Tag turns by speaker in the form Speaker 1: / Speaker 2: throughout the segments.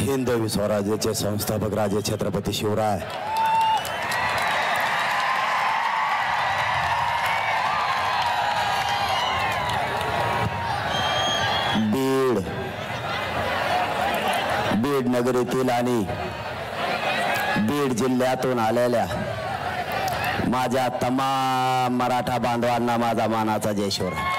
Speaker 1: हिंदवी स्वराज्याचे संस्थापक राजे छत्रपती शिवराय बीड नगरीतील आणि बीड जिल्ह्यातून आलेल्या माझ्या तमाम मराठा बांधवांना माझा मानाचा जय शिवराय।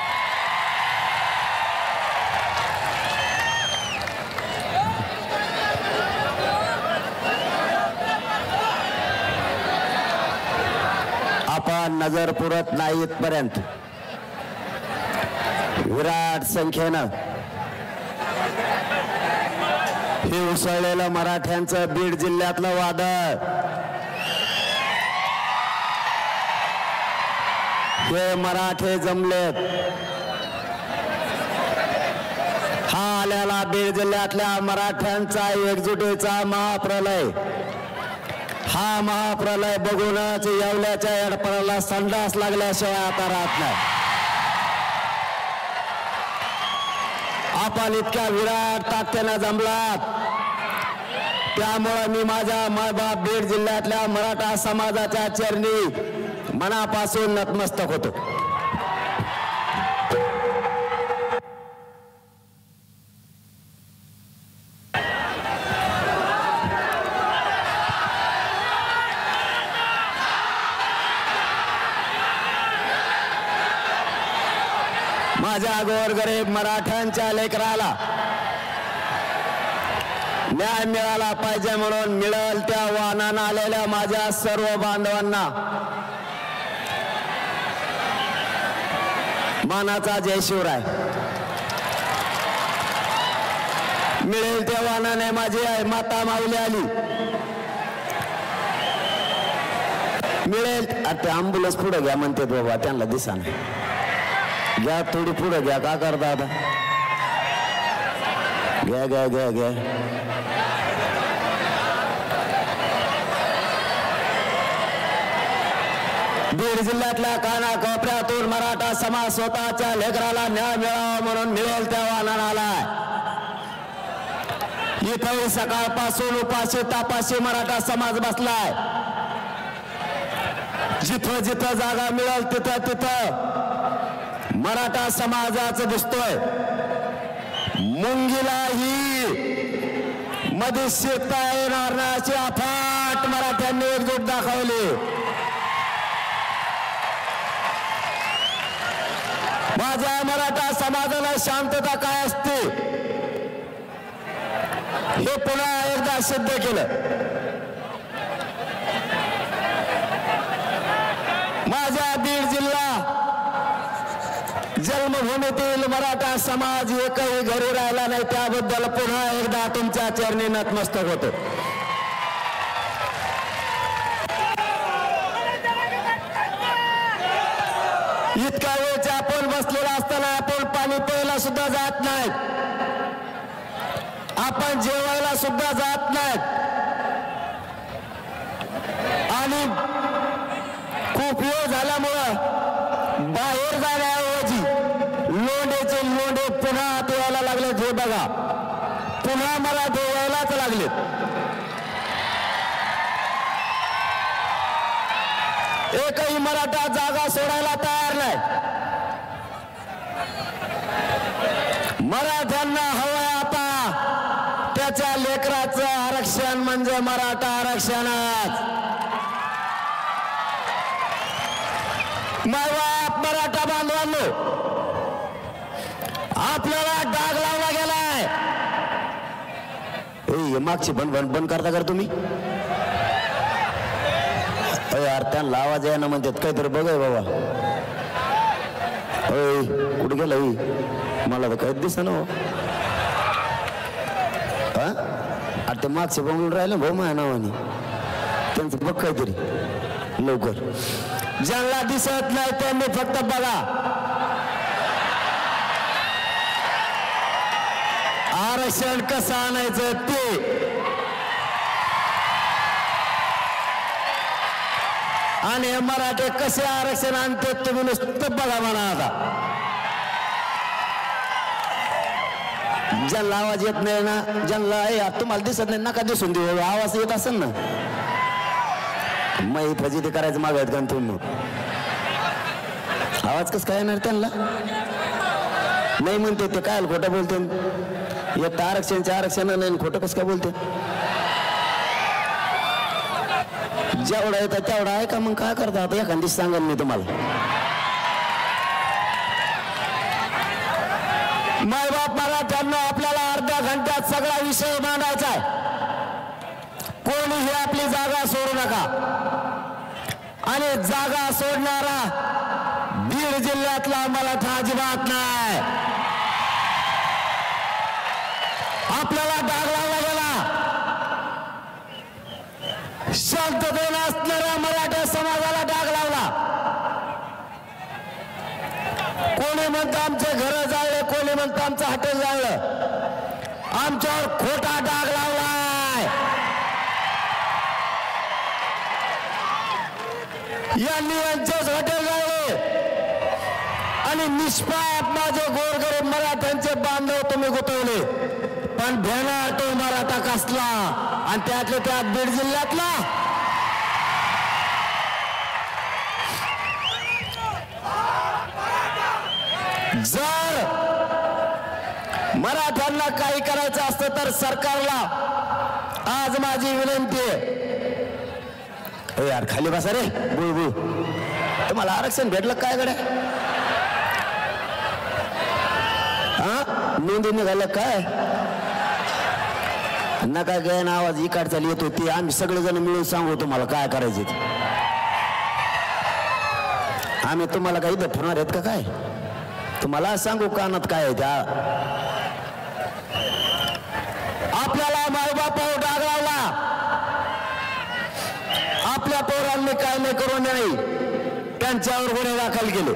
Speaker 1: आपण नजर पुरत नाही इथपर्यंत विराट संख्येनं हे उसळलेलं मराठ्यांचं बीड जिल्ह्यातलं वादळ, हे मराठे जमलेत। हा आलेला बीड जिल्ह्यातल्या मराठ्यांचा एकजुटीचा महाप्रलय, हा महाप्रलय बघूनच येवल्याच्या एडपराला संडास लागल्याशिवाय आता राहत नाही। आपण इतक्या विराट ताकदीने जमलात, त्यामुळे मी माझ्या मायबाप बीड जिल्ह्यातल्या मराठा समाजाच्या चरणी मनापासून नतमस्तक होतो। माझ्या गोरगरीब मराठ्यांच्या लेकराला न्याय मिळाला पाहिजे म्हणून मिळेल त्या वाहनानं आलेल्या माझ्या सर्व बांधवांना मानाचा जय शिवराय। मिळेल त्या वाहनाने माझी आई माता माऊली आली, मिळेल आता अँब्युलन्स पुढे घ्या म्हणते बाबा, त्यांना दिसा नाही, घ्या थोडी पुढे घ्या, का करता आता, घ्या घ्या घ्या घ्या। बीड जिल्ह्यातल्या कानाकोपऱ्यातून मराठा समाज स्वतःच्या लेकराला न्याय मिळावा म्हणून मिळेल त्या वाहनानं आलाय। इथं सकाळपासून उपाशी तापाशी मराठा समाज बसलाय। जिथं जिथं जागा मिळेल तिथं तिथं मराठा समाजाचं दिसतोय। मुंगीलाही मध्ये शिरता येणार नाही अशी अफाट मराठ्यांनी एकजूट दाखवली। माझ्या मराठा समाजाला शांतता काय असते हे पुन्हा एकदा सिद्ध केलं। माझ्या बीड जिल्हा जन्मभूमीतील मराठा समाज एकही घरी राहिला नाही, त्याबद्दल पुन्हा एकदा तुमच्या चरणी नतमस्तक होतो। इतका वेळच्या आपण बसलेला असताना आपण पाणी प्यायला सुद्धा जात नाहीत, आपण जेवायला सुद्धा जात नाहीत आणि खूप वेळ झाल्यामुळं बाहेर जाण्याऐवजी लोंढेचे लोंढे पुन्हा आत यायला लागलेत। हे बघा, पुन्हा मला धुवायलाच लागलेत। एकही मराठा जागा सोडायला तयार नाही। मराठ्यांना हवंय आता त्याच्या लेकराचं आरक्षण म्हणजे मराठा आरक्षणच। मायबाप मराठा बांधवांनो, आपल्याला डाग लावला गेलाय। मागची बंद करता कर तुम्ही, यार त्यांना आवाज आहे ना म्हणतात, काहीतरी बघाय बाबा। कुठे गेला मला तर काहीच दिसत ना। आता ते मागचे बंगून राहिले भाऊ माझ्या नावाने, त्यांचं बघ काहीतरी लवकर। ज्यांना दिसत नाही त्यांनी फक्त बघा। आरक्षण कसं आणायचं ते, आणि मराठे कसे आरक्षण आणते तुम्ही नुसतं बघा म्हणा। आता ज्यांना आवाज येत नाही ना, ज्यांना तुम्हाला दिसत नाही नका दिसून देऊ, आवाज येत असेल ना मग फजिती करायचं मागत का तुम्ही? आवाज कस काय येणार त्यांना? नाही म्हणते ते काय खोटं बोलते, येत आरक्षण नाही खोटं कसं काय बोलते? जेवढा येतं तेवढा आहे का? मग काय करता आता एखादी सांगा मी तुम्हाला. मायबाप मराठ्यांना आपल्याला अर्ध्या घंट्यात सगळा विषय मांडायचा आहे. कोणीही आपली जागा सोडू नका. आणि जागा सोडणारा बीड जिल्ह्यातला मराठा अजिबात नाही. आपल्याला डाग लावला गेला. शांततेने असणाऱ्या मराठा समाजाला डाग लावला. कोणी म्हणतं आमचे घर जाळले, कोणी म्हणतं आमचं हॉटेल जाळलं. आमच्यावर खोटा डाग लावलाय. यांनी यांचेच हॉटेल जाळले आणि निष्पाप माझे गोरगरीब मराठ्यांचे बांधव तुम्ही गुतवले. पण भेणार तो मराठा कसला, आणि त्यातले त्यात बीड जिल्ह्यातला. जर मराठ्यांना काही करायचं असतं तर सरकारला आज माझी विनंती आहे. यार खाली बसा रे बुळबुळ. तुम्हाला आरक्षण भेटलं काय गड्या? हा नोंदी निघालं काय? नका गैन आवाज इकडचा येत होती. आम्ही सगळेजण मिळून सांगू तुम्हाला काय करायचे. आम्ही तुम्हाला काही इथं फिरणार आहेत का काय? तुम्हाला सांगू कानात काय आहे त्या? आपल्याला मायबापावर डाग लावला. आपल्या पोरांनी काय नाही करू नये त्यांच्यावर गुन्हे दाखल केले.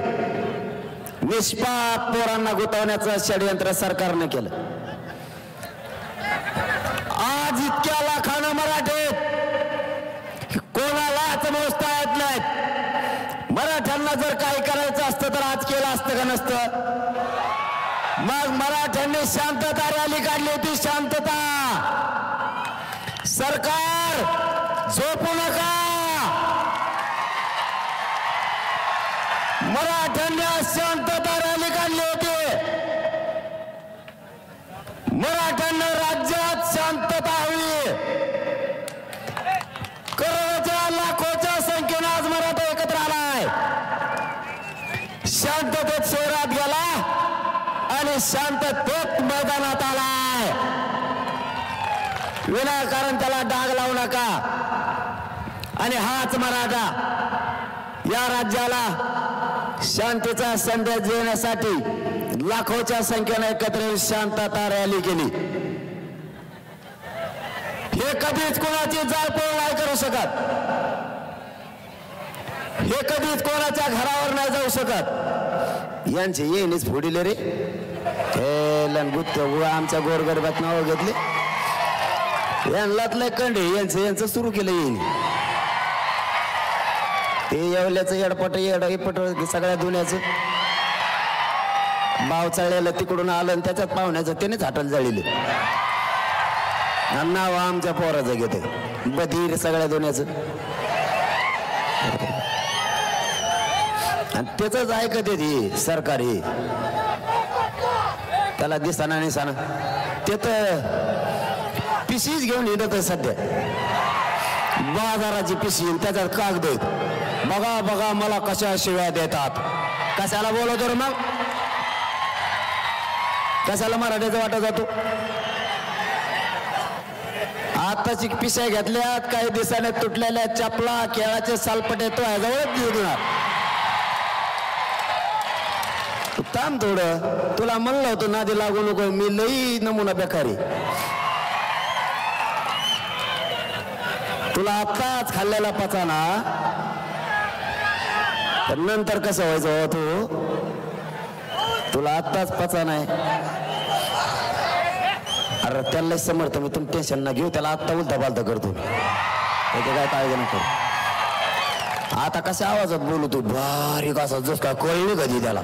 Speaker 1: निष्पाप पोरांना गुंतवण्याचं षडयंत्र सरकारने केलं. आज इतक्या लाखानं मराठे कोणालाच मोजता येत नाहीत. मराठ्यांना जर काही करायचं असतं तर आज केलं असतं का नसतं? मग मराठ्यांनी शांतता रॅली काढली होती. शांतता. सरकार झोपू नका. मराठ्यांनी शांतता रॅली काढली होती. मराठ्यांना राज्यात शांतता हवी. करोडोच्या लाखोच्या संख्येने आज मराठा एकत्र आलाय. शांततेत शहरात गेला आणि शांततेत मैदानात आलाय. विनाकारण त्याला डाग लावू नका. आणि हाच मराठा या राज्याला शांतीचा संदेश देण्यासाठी लाखोच्या संख्येने एकत्र येऊन शांतता रॅली केली. हे कधीच कोणाची जाळपोळ नाही करू शकत. हे कधीच कोणाच्या घरावर नाही जाऊ शकत. यांचे येणीच फोडिले रे. हे लंगुत आमच्या गोरगरिबात नाव घेतले. यांनातलं कंडे यांचं सुरू केलं येईन. ते येवल्याचं येडपट येडपट सगळ्या दुनियाचं भाव चाळलेलं तिकडून आलं आणि त्याच्यात पाहुण्याचं त्यानेच हाटल जाळीले. नाव आमच्या पोराचं घेते बधीर सगळ्या दुनियाचं. आणि त्याच ऐकत येते सरकार. हे त्याला दिसताना निसाना ते तर पिशीच घेऊन येत आहे सध्या. बाजाराची पिशी त्याच्यात कागद आहेत. बघा बघा मला कशा शिव्या देतात. कशाला बोलवतो रे? मग कशाला मराठीचा वाटा जातो? आताची पिशा घेतल्यात काही दिवसाने तुटलेल्या चपला केळाचे सालपटे तो ह्याजवळच देऊ देणार. थांब थोडं. तुला म्हणलं होतं नादी लागू नको. मी लई नमुना बेकारी. तुला आत्ताच खाल्लेला पचाना तर नंतर कसं व्हायचं हो? तुला आत्ताच पचा नाही. अरे त्याला समर्थ मी तुम्ही टेन्शन ना घेऊ. त्याला आत्ता उलटा पालता करतो. त्याचे काय काळजी नको. आता कशा आवाजात बोलू तू? बारीक असा जस काय कळली कधी त्याला.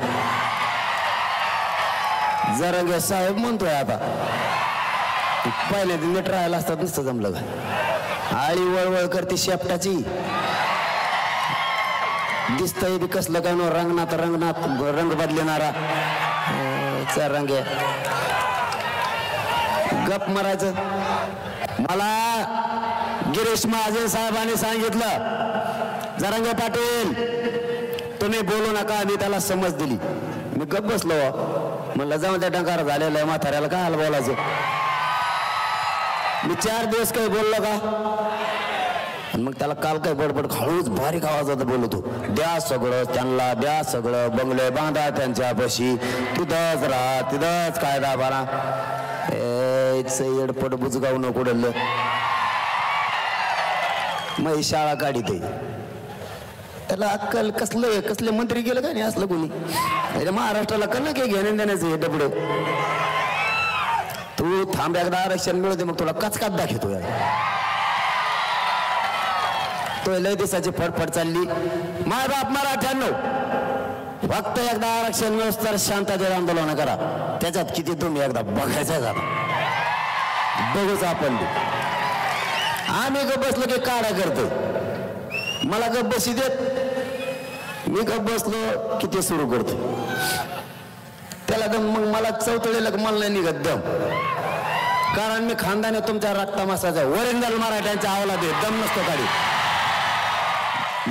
Speaker 1: जरांगे साहेब म्हणतोय आता. पहिले नीट राहायला असतात नुसतं जमलं का. आळी वळवळ करते शेपटाची. दिसतंय बी कसलं काय नो रंगनाथ रंग बदलणारा रंगे. गप मारायचं. मला गिरीश महाजन साहेबांनी सांगितलं जरांगे पाटील तुम्ही बोलू नका. मी त्याला समज दिली. मी गप बसलो. म्हणलं जाऊन त्या डंकार झालेलं आहे म्हाताऱ्याला काय हाल बोलायचं. मी 4 दिवस काही बोललो का. मग त्याला काल काय बडबड हळूच बारीक आवाजात बोलतो. द्या सगळं त्यांना द्या सगळं. बंगले बांधा त्यांच्यापाशी. तिथंच राहा तिथंच कायदा बारा. एडपट बुजगाव नको डल्लं. मग शाळा काढीत त्याला अक्कल कसले मंत्री गेलं का नाही असलं कोणी. महाराष्ट्राला कल काही घेण्या देण्याचं हे डबड. तू थांब एकदा आरक्षण मिळवते मग तुला कचकात दाखवतो. तो लय दिवसाची फडफड चालली. माय बाप मराठ्यांनो फक्त एकदा आरक्षण मिळवस तर शांततेत आंदोलन करा. त्याच्यात किती तुम्ही एकदा बघायचं का बघूच आपण. आम्ही गप बसलो की काढा करतो. मला गप बशी देत. मी गप बसलो की ते सुरू करतो. त्याला दम मग मला चौथळीला मला नाही निघत दम. कारण मी खानदाने तुमच्या रक्तामासाचा ओरिजिनल मराठ्यांच्या आवला दे दम नसतो काढी.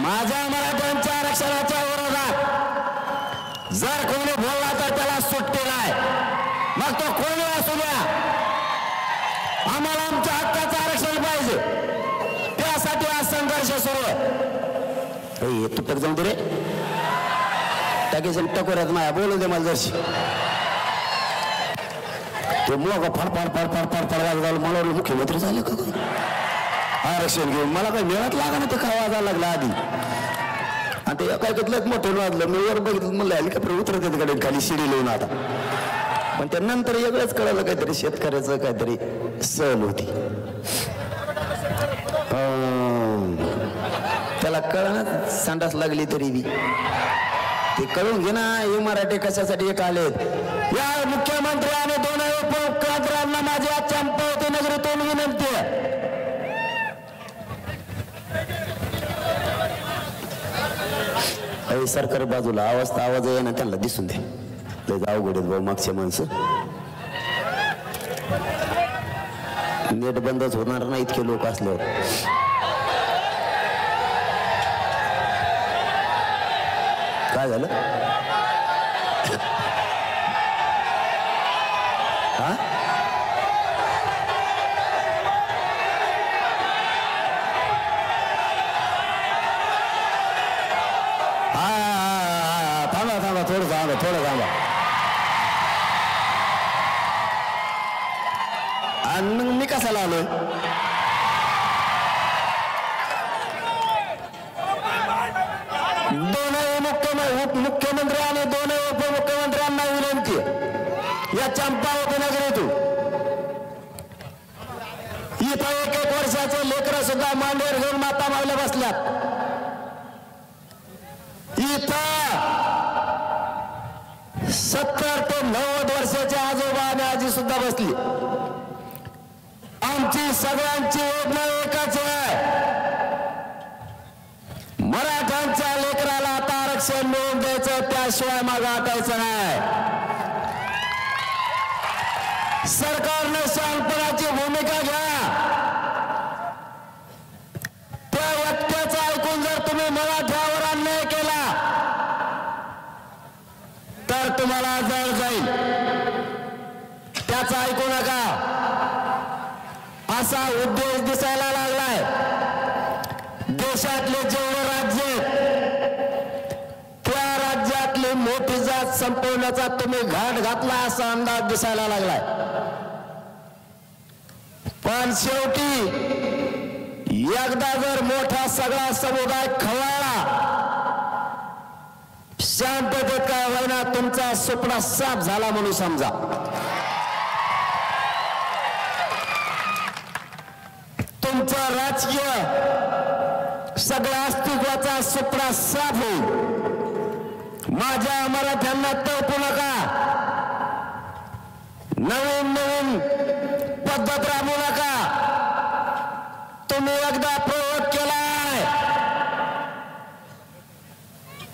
Speaker 1: माझ्या मराठ्यांच्या आरक्षणाच्या विरोधात जर कोणी बोलला तर त्याला सुट्टी नाही. मग तो कोणी असू द्या. आम्हाला आमच्या हक्काचं आरक्षण पाहिजे. त्यासाठी आज संघर्ष सुरू आहे. तू टक जाऊन दे रे. टाकीशन टकोऱ्यात माया बोलू दे मला जरशी. ते मग फडफड फडफड फडफड वाजवलं. मला मुख्यमंत्री झाले का आरक्षण घेऊन. मला काही मिळत लागा ना. ते काय वाजायला लागला आधी. आणि ते काय घेतलं मोठं वाजलं. मी वर बघितलं म्हणलं हेलिकॉप्टर उतरत येत खाली शिडी लिहून आता. पण त्यानंतर वेगळंच कळलं काहीतरी शेतकऱ्याचं काहीतरी सहल होती. त्याला कळना संडास लागली तरी बी ते कळून घे ना. हे मराठी कशासाठी एक आलेत. या मुख्यमंत्री आणि 2 उपमुख्यमंत्र्यांना माझी आज चंपावती नगरीतून विनंती आहे. सरकार बाजूला आवाज आहे ना त्यांना दिसून दे. अवघड आहेत भाऊ मागच्या माणसं. नेट बंदच होणार नाही इतके लोक असल्यावर. काय झालं. हा थांबा थोडं थांबा. आणि मग मी कशाला आलो. मुख्यमंत्री आणि 2 उपमुख्यमंत्र्यांना विनंती या चंपावती नगरीतून. इथं 1 वर्षाचे लेकरं सुद्धा मांडीवर घेऊन माता मावल्या बसल्यात. इथं 70 ते 90 वर्षाचे आजोबा आणि आजी सुद्धा बसली. आमची सगळ्यांची योजना एकच आहे. मराठ्यांच्या लेकराला आता आरक्षण मिळवून द्यायचं. त्याशिवाय मागं हटायचं नाही. सरकारने शहाणपणाची भूमिका घ्या. त्या व्यक्तीचं ऐकून जर तुम्ही मराठ्यावर अन्याय केला तर तुम्हाला जळ जाईल. त्याचं ऐकू नका. असा उद्देश दिसायला लागलाय. देशातले जेवढे राज्य त्या राज्यातली मोठी जात संपवण्याचा तुम्ही घाट घातला असा अंदाज दिसायला लागलाय. पण शेवटी एकदा जर मोठा सगळा समुदाय खवळला शांततेत काय होईना तुमचा स्वप्न साफ झाला म्हणून समजा. तुमचा राजकीय सगळ्या अस्तित्वाचा स्वप्न साफ होईल. माझ्या मराठ्यांना तळपू नका. नवीन नवीन पद्धत राबवू नका. तुम्ही एकदा प्रयोग केलाय,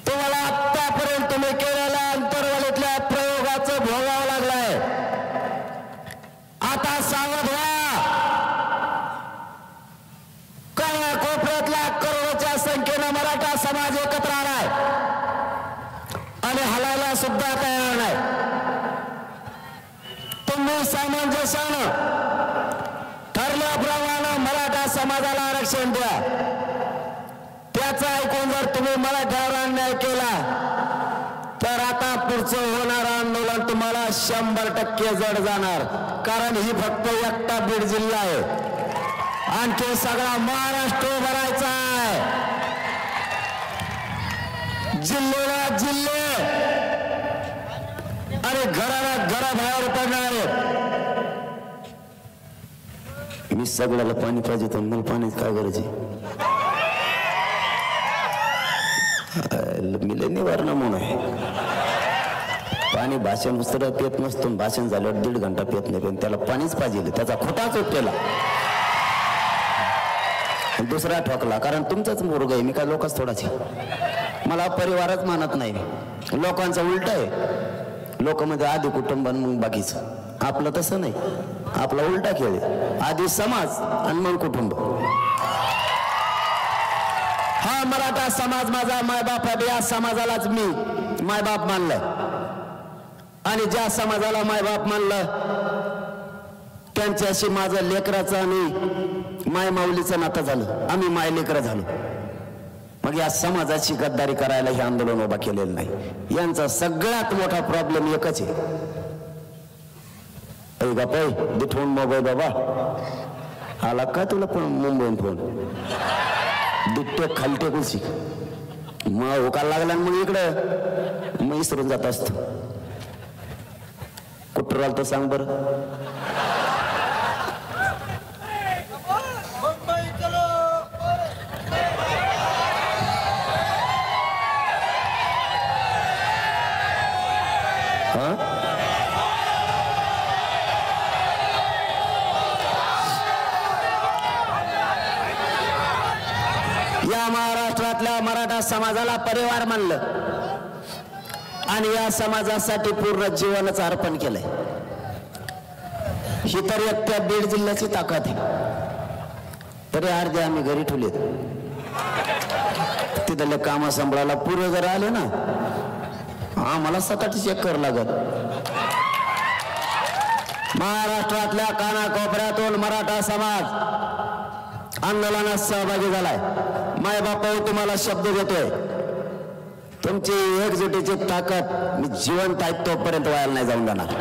Speaker 1: तुम्हाला आतापर्यंत तुम्ही केलेल्या अंतर्गतल्या प्रयोगाचं भोगावं लागलंय. आता सावध व्हा. काळ्या कोपऱ्यातल्या करोडोच्या संख्येनं मराठा समाज एकत्र आलाय आणि हलायला सुद्धा तयार नाही. तुम्ही सामंजस्यानं ठरल्याप्रमाणे मराठा समाजाला आरक्षण द्या. त्याचं ऐकून जर तुम्ही मराठ्यावर अन्याय केला तर आता पुढचं होणारं आंदोलन तुम्हाला 100% जड जाणार. कारण ही फक्त एकटा बीड जिल्हा आहे, आणखी सगळा महाराष्ट्र भरायचा आहे. जिल्ह्याला जिल्हे आणि घराला घराबाहेर पडणार आहेत. मी सगळ्याला पाणी पाहिजे तर मला पाण्याची काय गरज आहे? मिले निवारणा म्हणून आहे. पाणी भाषण उसर पेत नसतो, भाषण झाल्यावर 1.5 घंटा पेत नाही, पण त्याला पाणीच पाहिजे. त्याचा खोटाच उपटेला, दुसरा ठोकला. कारण तुमचाच मुर्ग आहे, मी काय लोकच थोडाच आहे. मला परिवारच मानत नाही. लोकांचं उलट आहे. लोक मध्ये आधी कुटुंब मग बाकीचं. आपलं तसं नाही, आपला उलटा खेळ आहे. आधी समाज आणि मग कुटुंब. हा मराठा समाज माझा मायबाप आहे. या समाजालाच मी मायबाप मानलं आणि ज्या समाजाला मायबाप मानलं त्यांच्याशी माझं लेकराचं आणि माय माऊलीचं नातं झालं. आम्ही माय लेकरं झालो. मग या समाजाची गद्दारी करायला हे आंदोलन उभा केलेलं नाही. यांचा सगळ्यात मोठा प्रॉब्लेम एकच आहे. ऐ बापाई दिठवून मोबाईल बाबा आला का तुला पण मुंबईहून फोन दिट्टे खालटे कुशी मग उकाल लागला मग इकडं मग इसरून जात असतो. कुठं राहिलं तर सांग बरं. या महाराष्ट्रातल्या मराठा समाजाला परिवार मानलं आणि या समाजासाठी पूर्ण जीवनच अर्पण केलंय. ही तर एकट्या बीड जिल्ह्याची ताकद आहे. तरी अर्धे आम्ही घरी ठेवलेत. तिथले काम सांभाळायला पूर्व जर आले ना आम्हाला 7-8 चेक करावं लागत. महाराष्ट्रातल्या कानाकोपऱ्यातून मराठा समाज आंदोलनात सहभागी झालाय. मायबापावर तुम्हाला शब्द देतोय, तुमची एकजुटीची ताकद मी जिवंत आहे तोपर्यंत व्हायला नाही जाऊन देणार.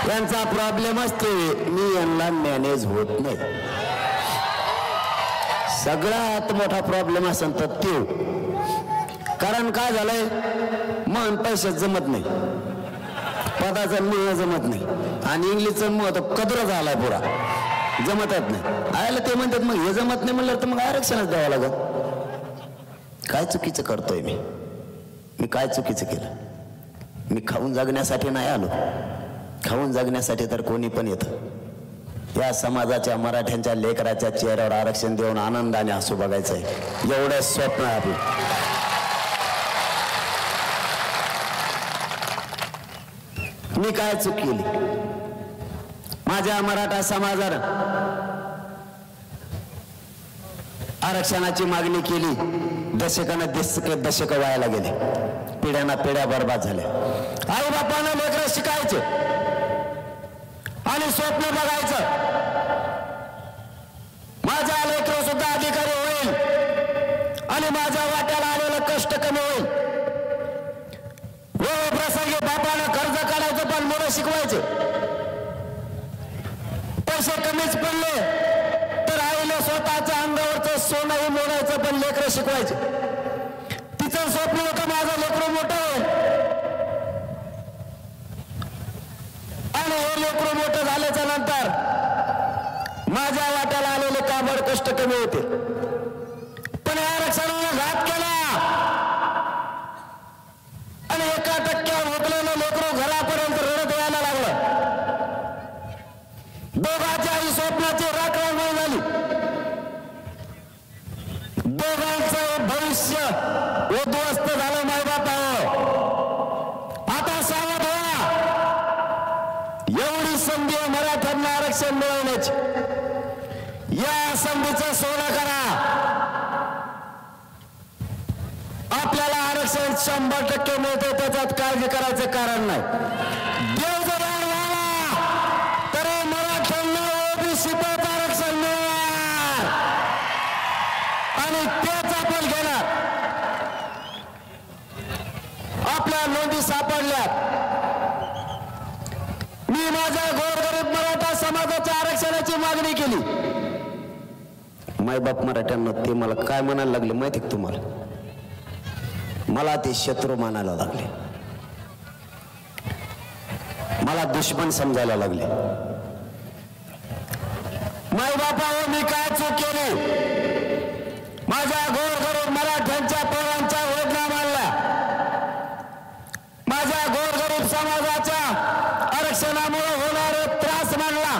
Speaker 1: यांचा प्रॉब्लेमच ते मी यांना मॅनेज होत नाही. सगळ्यात मोठा प्रॉब्लेम असेल तर ते. कारण काय झालंय मन पैशात जमत नाही, पदाचं मिळणं जमत नाही आणि इंग्लिशचं मत कदर झालाय पुरा जमतच नाही. आयला ते म्हणतात मग हे जमत नाही म्हणलं तर मग आरक्षणच द्यावं लागत. काय चुकीचं करतोय मी काय चुकीचं केलं? मी खाऊन जगण्यासाठी नाही आलो. खाऊन जगण्यासाठी तर कोणी पण येतं. या समाजाच्या मराठ्यांच्या लेकराच्या चेहऱ्यावर आरक्षण देऊन आनंदाने हसू बघायचंय एवढं स्वप्न आहे आपलं. मी काय चूक केली? माझ्या मराठा समाजानं आरक्षणाची मागणी केली. दशक व्हायला गेले. पिढ्याना पिढ्या बर्बाद झाल्या. आई बापानं लेकरं शिकायचे आणि स्वप्न बघायचं. माझा लेकरं सुद्धा अधिकारी होईल आणि माझ्या वाट्याला आलेलं कष्ट कमी होईल. प्रसंगी बापानं कर्ज काढायचं पण मुलं शिकवायचे. पैसे कमीच पडले तर आईला स्वतःच्या अंगावरचं सोनंही मोडायचं पण लेकरं शिकवायचे. तिचं स्वप्न होतं माझं लेकरं मोठं होईल आणि हे लेकरं मोठं झाल्याच्या नंतर माझ्या वाट्याला आलेले काबड कष्ट कमी होते. पण आरक्षणाला घात केला आणि 1% हुकलेलं लेकरं घरापर्यंत रडत संधी आहे मराठ्यांना आरक्षण मिळवण्याची. या संधीचं सोनं करा. आपल्याला आरक्षण 100% मिळते, त्याच्यात काळजी करायचं कारण नाही. देव जर झाला तरी मराठ्यांना ओबीसीत आरक्षण मिळणार आणि तेच आपण घेणार. आपल्या नोंदी सापडल्यात. मी माझ्या गोरगरीब मराठा समाजाच्या आरक्षणाची मागणी केली. मायबाप मराठ्यांना ते मला काय म्हणायला लागले माहिती का तुम्हाला? मला ते शत्रू मानायला लागले, मला दुश्मन समजायला लागले. मायबापावर मी काय चूक केली? माझ्या गोरगरीब मराठ्यांच्या पोरांच्या वेदना मानल्या, माझ्या गोरगरीब समाजाच्या आरक्षणामुळे होणारे त्रास मानला.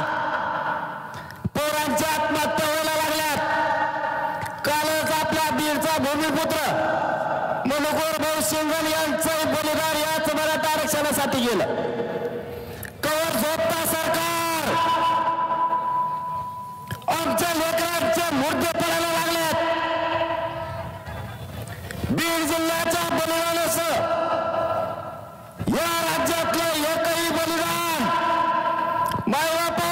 Speaker 1: पोरांच्या आत्महत्या व्हायला लागल्यात. कालच आपल्या बीडचा भूमिपुत्र मनोहर भाऊ सिंगल यांचं बलिदान याच मराठा आरक्षणासाठी गेलं. कवर झोपता सरकार आमच्या लेकरांचे मुर्दे पडायला लागलेत. बीड जिल्ह्याच्या बलिदानासह या राज्यातलं एकही बलिदान मायबापा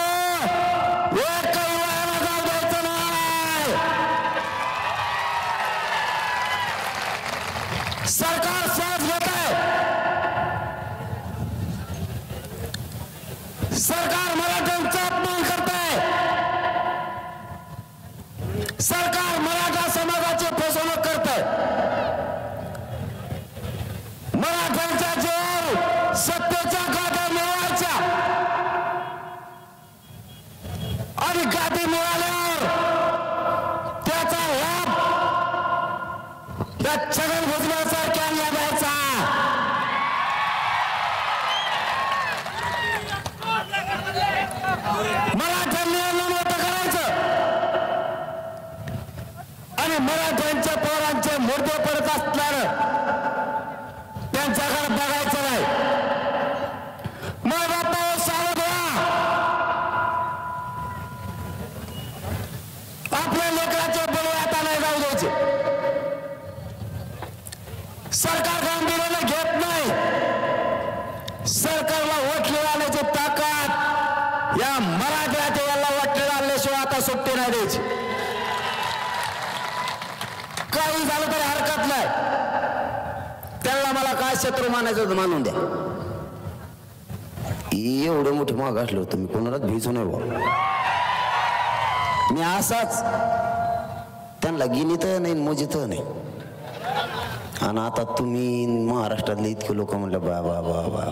Speaker 1: एकही वायाला जाऊ द्यायचं नाही. सरकार श्वास घेत आहे. सरकार मराठ्यांचा अपमान करत आहे. सरकार मराठा समाजाची फसवणूक करत आहे. मराठ्यांच्या जीवावर सत्तेच्या गाद्या मिळवायच्या आणि गादी मिळाल्यावर त्याचा लाभ या छगन भुजबळासारख्यांना द्यायचा. मराठ्यांनी आंदोलन मोठं करायचं आणि मराठ्यांच्या पोरांचे मुर्दे पडत असल्यानं त्यांच्याकडे बघायचं नाही. मग बापावर सावध व्हा. आपल्या लेकराचे बळी आता नाही जाऊ द्यायचे. सरकार गांभीर्याने घेत नाही. सरकारला वोट मिळाल्याची ताकद या मराठ्याच्या याला वोट घालल्याशिवाय आता सुट्टी नाही द्यायची. काही झालं तरी हरकत नाही. त्याला मला काय शत्रू मानायचं मानून द्या. एवढं मोठे माग असलो तुम्ही कोणालाच भिजू नाही बा. मी असाच त्यांना गिनीत नाही मोजित नाही. आणि आता तुम्ही महाराष्ट्रातले इतके लोक म्हणलं बा बा बा बा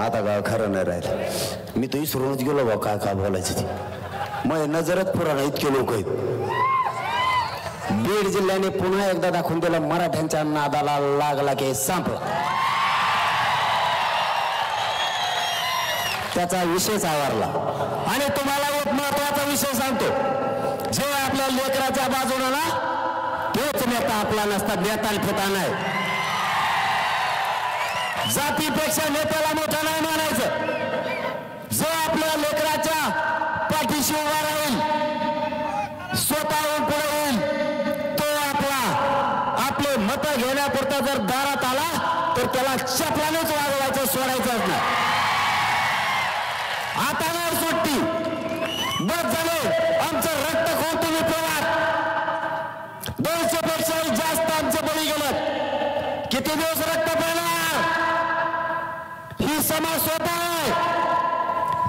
Speaker 1: आता काय खरं नाही राहिलं. मी तो विसरूनच गेलो बा काय काय बोलायचं ते. मग नजरच पुराणा इतके लोक आहेत. बीड जिल्ह्याने पुन्हा एकदा दाखवून दिलं मराठ्यांच्या नादाला लागला की संपला. त्याचा विषयच आवरला. आणि तुम्हाला एक महत्वाचा विषय सांगतो. जे आपल्या लेकराच्या बाजूला ना तोच नेता आपला नसता. नेता फेता नाही. जातीपेक्षा नेत्याला मोठा नाही मानायचं. जो आपल्या लेकराच्या पाठीशी उभा राहील, स्वतःहून पुढे येईल, आपले मत घेण्यापुरता जर दारात आला तर त्याला चपलानेच वागवायचं, सोडायचंच नाही. हातावर सुट्टी. बस झाले. आमचं रक्त कोण तुम्ही पिलात. 200 पेक्षाही जास्त आमचे बळी गेलेत. किती दिवस रक्त पिणार? ही समाज स्वतः आहे.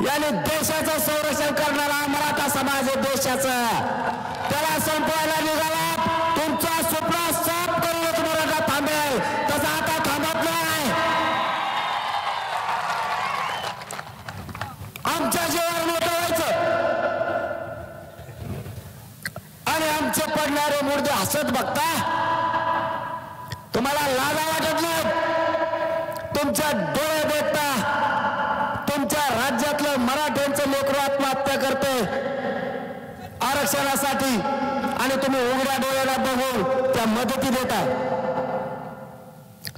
Speaker 1: याने देशाचं संरक्षण करणारा मराठा समाज आहे. देशाचं त्याला संपवायला निघाला. तुमचा स्वप्न साफ करूनच मराठा थांबेल. तसा आता थांबत नाही. आमच्या जीवावर मोठं व्हायचं आणि आमचे पडणारे मुर्दे हसत बघता तुम्हाला लाजा वाटत नाही. तुमच्या डोळे देखता तुमच्या राज्यातलं मराठ्यांचं लेकरू आत्महत्या करते आरक्षणासाठी आणि तुम्ही उघड्या डोळ्याला बघून त्या मदती देता.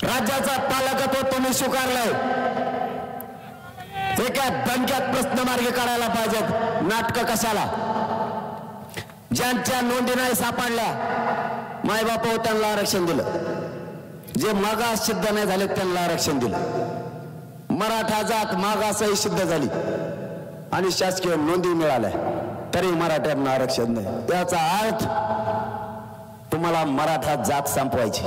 Speaker 1: राज्याचा पालकत्व तुम्ही स्वीकारलंय. एका दणक्यात प्रश्न मार्गी काढायला पाहिजेत. नाटकं कशाला? ज्यांच्या नोंदी नाही सापडल्या मायबाप त्यांना आरक्षण दिलं, जे मागास सिद्ध नाही झाले त्यांना आरक्षण दिलं. मराठा जात मागासही सिद्ध झाली आणि शासकीय नोंदी मिळाल्या तरी मराठ्यांना आरक्षण नाही. त्याचा अर्थ तुम्हाला मराठा जात संपवायची,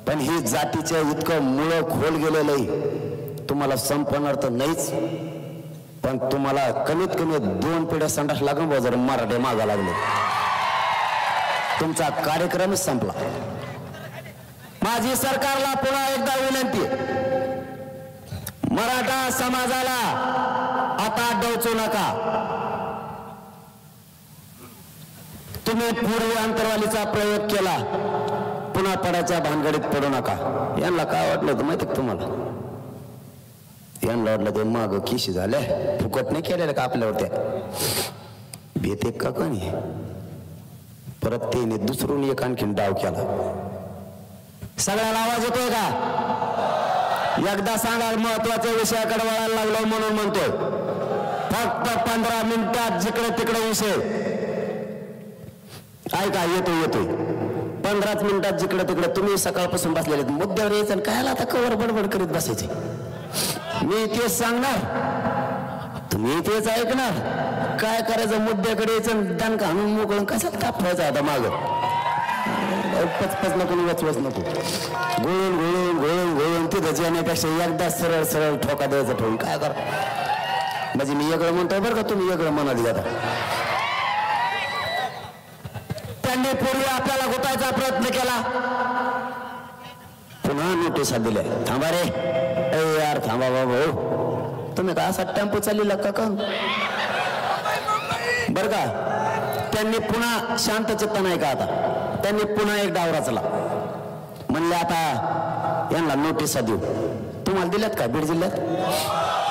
Speaker 1: पण ही जातीच्या इतकं मुळं खोल गेलेलं तुम्हाला संपवणार तर नाहीच, पण तुम्हाला कमीत कमी 2 पिढ्या संडास लागून जर मराठे मागा लागले तुमचा कार्यक्रमच संपला. माझी सरकारला पुन्हा एकदा विनंती, मराठा समाजाला आता डोचू नका. तुम्ही पूर्वी अंतरवालीचा प्रयोग केला, पुन्हा पडायच्या भानगडीत पडू नका. यांना काय वाटलं होतं माहिती तुम्हाला? यांना वाटलं ते माग किशी झाल्या, फुकट नाही केलेलं का आपल्यावर भीते का कोणी. परत त्याने दुसरून एक आणखीन डाव केला. सगळ्याला आवाज येतोय का? एकदा सांगा, महत्वाच्या विषयाकडे वळायला लागलो म्हणून म्हणतोय. फक्त 15 मिनिटात जिकडे तिकडे विषय ऐका, येतोय 15 मिनिटात जिकडे तिकडे. तुम्ही सकाळपासून बसलेले मुद्द्यावर यायचं आणि कायला आता कवर बडबड करीत बसायचे. मी तेच सांगणार, तुम्ही तेच ऐकणार. काय करायचं, मुद्द्याकडे यायचं, दणका आणून मोकळून कसा तापवायचा आता माग. पचपच नको, वचवच नको, गोळून गोळून गोळून गोळून तिथं जेण्यापेक्षा एकदा सरळ सरळ ठोका द्यायचा ठेवून काय करा. म्हणजे मी वेगळं म्हणतोय बरं का, तुम्ही वेगळं मनात घ्या. त्यांनी पूर्वी आपल्याला घुटायचा प्रयत्न केला, पुन्हा नोटिसा दिल्या. थांबा रे, यार थांबा बाबा, तुम्ही का असा टेम्पो चाललेला का? बर का, त्यांनी पुन्हा शांत चित्त नाही का? आता त्यांनी पुन्हा एक डाव रचला. म्हणले आता यांना नोटिसा देऊ. तुम्हाला दिल्यात का? बीड जिल्ह्यात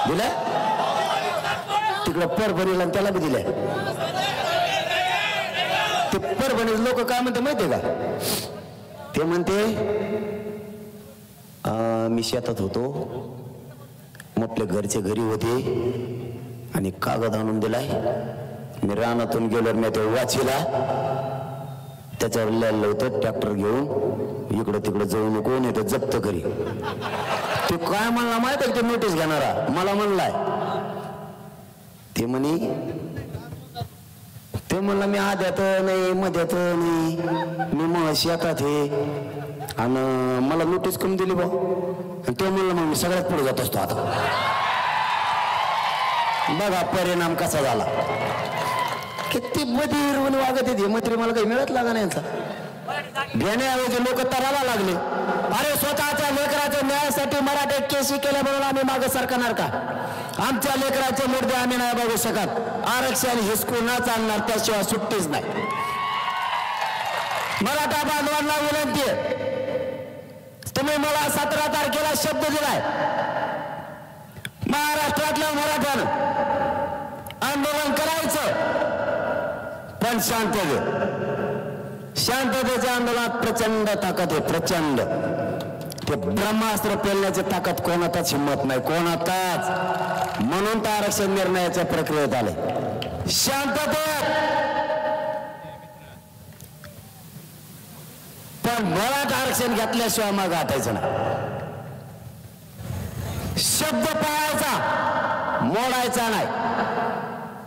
Speaker 1: दिल्या, तिकडं परभणीला त्याला बी दिल्या. ते परभणी लोक काय म्हणते माहितीये का? ते म्हणते मी शेतात होतो, आपल्या घरचे घरी होते आणि कागद आणून दिलाय. मी रानातून गेलो, मी ते वाचीला, त्याच्यावर लिहिलं होतं ट्रॅक्टर घेऊन इकडं तिकडं जाऊ नको, नाही तर जप्त करी. ते काय म्हणला माहित आहे? ते नोटीस घेणारा मला म्हणलाय, ते म्हणला मी आद्यात नाही मध्यात नाही, मी मग शेतात हे, आणि मला नोटीस कमी दिली भाऊ. ते म्हणलं मग मी सगळ्यात पुढे जात असतो. आता बघा परिणाम कसा झाला. किती बधीर वागत येते मंत्री, मला काही मिळत लागा नाही यांचा. घेण्याऐवजी लोक तराला लागले. अरे स्वतःच्या लेकराच्या न्यायासाठी मराठे केसी केल्या म्हणून आम्ही मागे सरकणार का? आमच्या लेकराचे मुद्दे आम्ही नाही बघू शकत. आरक्षण हिसकू न चालणार, त्याशिवाय सुट्टीच नाही. मराठा बांधवांना विनंती आहे, तुम्ही मला 17 तारखेला शब्द दिलाय, महाराष्ट्रातल्या मराठ्यानं आंदोलन करायचं, पण शांततेच्या आंदोलनात प्रचंड ताकद आहे, प्रचंड. ते ब्रह्मास्त्र पेलण्याची ताकद कोणाचाच हिंमत नाही, कोणाचाच. म्हणून तर आरक्षण निर्णयाच्या प्रक्रियेत आले. शांततेत, पण मराठा आरक्षण घेतल्याशिवाय मग हटायचं नाही. शब्द पाळायचा, मोडायचा नाही,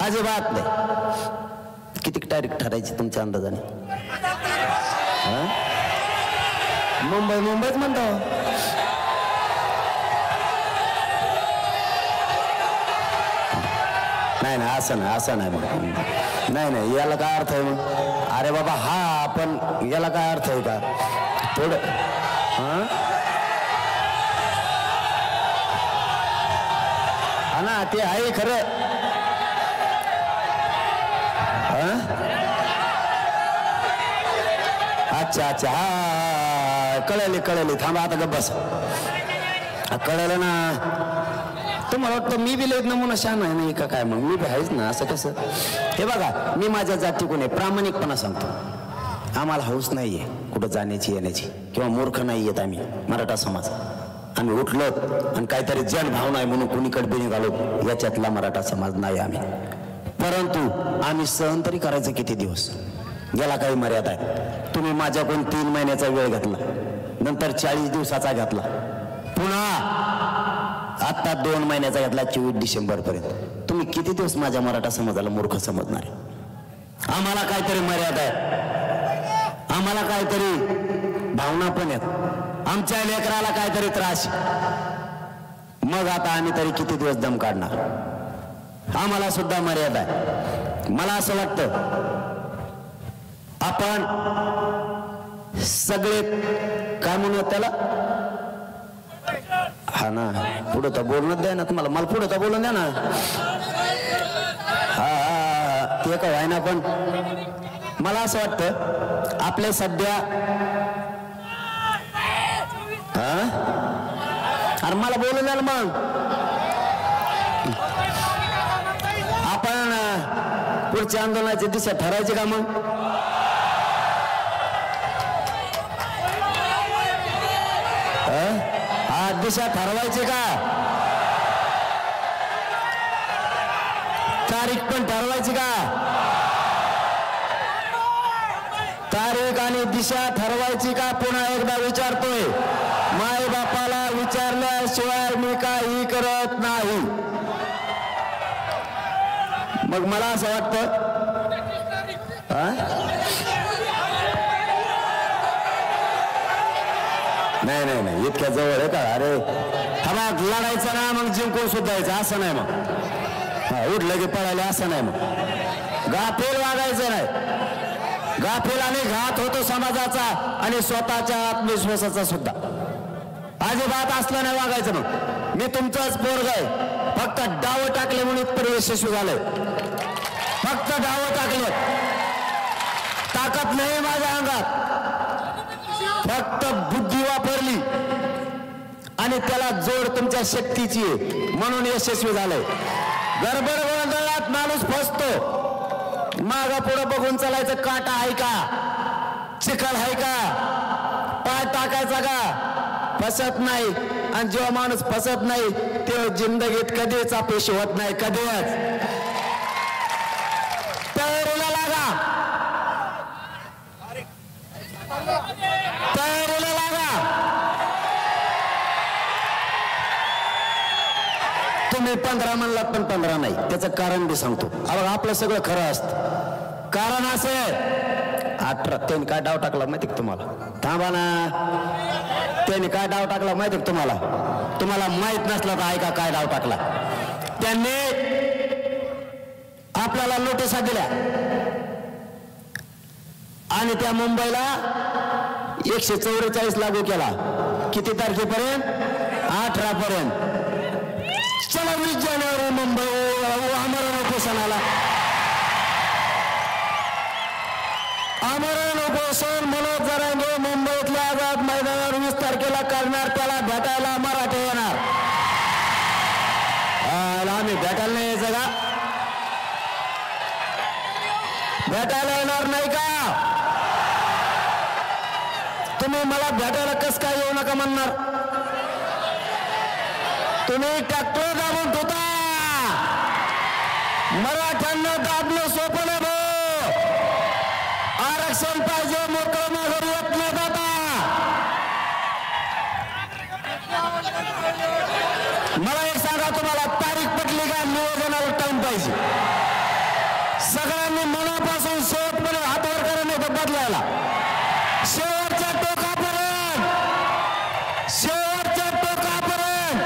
Speaker 1: अजिबात नाही. किती तारीख ठरायची तुमच्या अंदाजाने? मुंबईच म्हणतो. नाही असं नाही. नाही याला काय अर्थ आहे मग? अरे बाबा हा, पण याला काय अर्थ आहे का? थोडं हा ना, ते आहे खरं. अच्छा हा, कळले. थांबा आता गप्प बस. कळलं ना तुम्हाला? वाटतं मी बी लयत नमुना शान आहे नाही का काय? मग मी बी आहेच ना. असं कसं? हे बघा, मी माझ्या जातीकडून आहे, प्रामाणिकपणा सांगतो. आम्हाला हौस नाहीये कुठं जाण्याची येण्याची, किंवा मूर्ख नाही येत आम्ही मराठा समाज. आम्ही उठलो आणि काहीतरी जनभावना आहे म्हणून कुणीकडे बी निघालो, याच्यातला मराठा समाज नाही आम्ही. परंतु आम्ही सहन तरी करायचं किती दिवस, याला काही मर्यादा आहे. तुम्ही माझ्याकडून 3 महिन्याचा वेळ घेतला, नंतर 40 दिवसाचा घेतला, पुन्हा आता 2 महिन्याचा घेतला 24 डिसेंबर पर्यंत. तुम्ही किती दिवस माझ्या मराठा समाजाला मूर्ख समजणार आहे? आम्हाला काहीतरी मर्यादा आहे, आम्हाला काहीतरी भावना पण आहेत, आमच्या लेकराला काहीतरी त्रास. मग आता आम्ही तरी किती दिवस दम काढणार? आम्हाला सुद्धा मर्यादा आहे. मला असं वाटतं आपण सगळे काय म्हणूयात त्याला, हा ना, पुढं तर बोलणं द्या ना तुम्हाला, मला पुढं तर बोलून द्या ना. हा ते काय आहे ना, पण मला असं वाटतं आपले सध्या अरे मला बोलून द्या ना. मग आपण पुढच्या आंदोलनाची दिशा ठरायची का? मग हा दिशा ठरवायची का? तारीख पण ठरवायची का? तारीख आणि दिशा ठरवायची का? पुन्हा एकदा विचारतोय, माय बापाला विचारल्याशिवाय मी काही करत नाही. मग मला असं वाटतं नाही नाही नाही, इतक्या जवळ आहे का? अरे हा मग लढायचं ना, मग जिंकून सुद्धा यायचं असं नाही. मग हा उठलं की पळायला असं नाही. मग गाफील वागायचं नाही. गाफील आणि घात होतो समाजाचा आणि स्वतःच्या आत्मविश्वासाचा सुद्धा. अजिबात असलं नाही वागायचं. मग मी तुमचंच पोरग आहे, फक्त डाव टाकले म्हणून इतकं यशस्वी झालंय. फक्त डाव टाकले, ताकद नाही माझ्या अंगात, फक्त बुद्धी वापरली आणि त्याला जोड तुमच्या शक्तीची म्हणून यशस्वी झालंय. गडबड गोंधळात माणूस फसतो. मागं पुढं बघून चालायचं. काटा आहे का? चिखल आहे का? पाय टाकायचा का? फसत नाही. आणि जेव्हा माणूस फसत नाही तेव्हा जिंदगीत कधीच अपयशी होत नाही. कधीच. तयारीला लागा, तयारीला लागा. तुम्ही 15 म्हणलात पण 15 नाही. त्याचं कारण बी सांगतो. आपलं सगळं खरं असतं. कारण असे 18 त्यांनी काय डाव टाकला माहिती का तुम्हाला? थांबा ना, त्यांनी काय डाव टाकला माहिती का तुम्हाला? तुम्हाला माहित नसला तर ऐका काय डाव टाकला. त्यांनी आपल्याला नोटिसा दिल्या आणि त्या मुंबईला 144 लागू केला. किती तारखेपर्यंत? 18 पर्यंत. चला 20 जानेवारी मुंबई आमरण उपोषणाला. आमरण उपोषण मनोज जरांगे मुंबईतल्या आझाद मैदानावर 20 तारखेला करणार. त्याला भेटायला मराठे येणार. आम्ही भेटायला नाही यायचं का? भेटायला येणार नाही का? तुम्ही मला भेटायला कस काय येऊ नका म्हणणार? तुम्ही ट्रॅक्टर दाबून ठेवता. मराठ्यांना दाबणं सोपं नाही भाऊ. आरक्षण पाहिजे, मोकळं माघारी येत नाही दादा. मला एक सांगा, तुम्हाला तारीख पटली का? नियोजनाला टाइम पाहिजे. सगळ्यांनी मनापासून शेवटपर्यंत हात वर करा, नाही तर बदलायला. शेवटच्या टोकापर्यंत, शेवटच्या टोकापर्यंत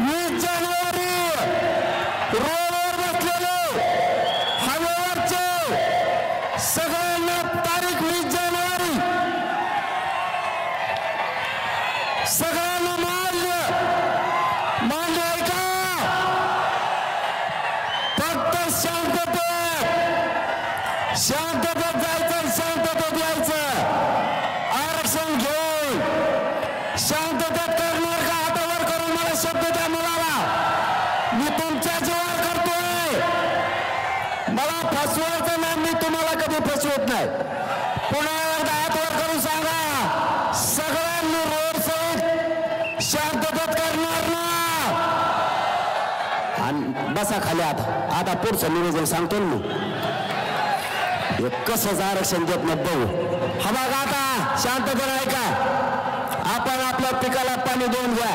Speaker 1: 20 जानेवारी रोडवर बसलेले हवेवरचे सगळ्यांना तारीख 20 जानेवारी सगळ्यांना मान्य आहे का? फक्त शांततेत, शांततेत जायचं, शांततेत यायचं. आरक्षण घेऊन शांततेत करणार का? हातावर करून मला शब्द द्या मुलाला. मी तुमच्या जीवावर करतोय. मला फसवायचं नाही. मी तुम्हाला कधी फसवत नाही. पुन्हा एकदा हात वर करून सांगा, सगळ्यांनी रोड सहित शांत आणि बसा खाली. आता पुढचं नियोजन सांगतो ना मी. कसंच आरक्षण देत नाही बघू. हा बघा आता शांतपणे ऐका. आपण आपल्या पिकाला पाणी देऊन घ्या,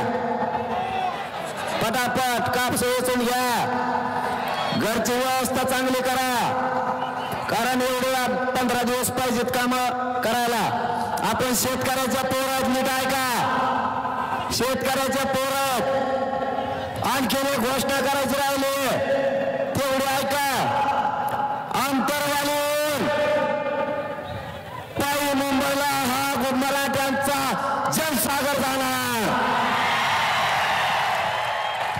Speaker 1: पटापट कापस वेचून घ्या, घरची व्यवस्था चांगली करा. कारण एवढे 15 दिवस पाहिजेत काम करायला. आपण शेतकऱ्याच्या पोरात नीट ऐका. शेतकऱ्याच्या पोरात आणखीन एक घोषणा करायची राहिली, तेवढी ऐका. अंतरवालीहून पायी मुंबईला हा मराठ्यांचा जनसागर जाणार.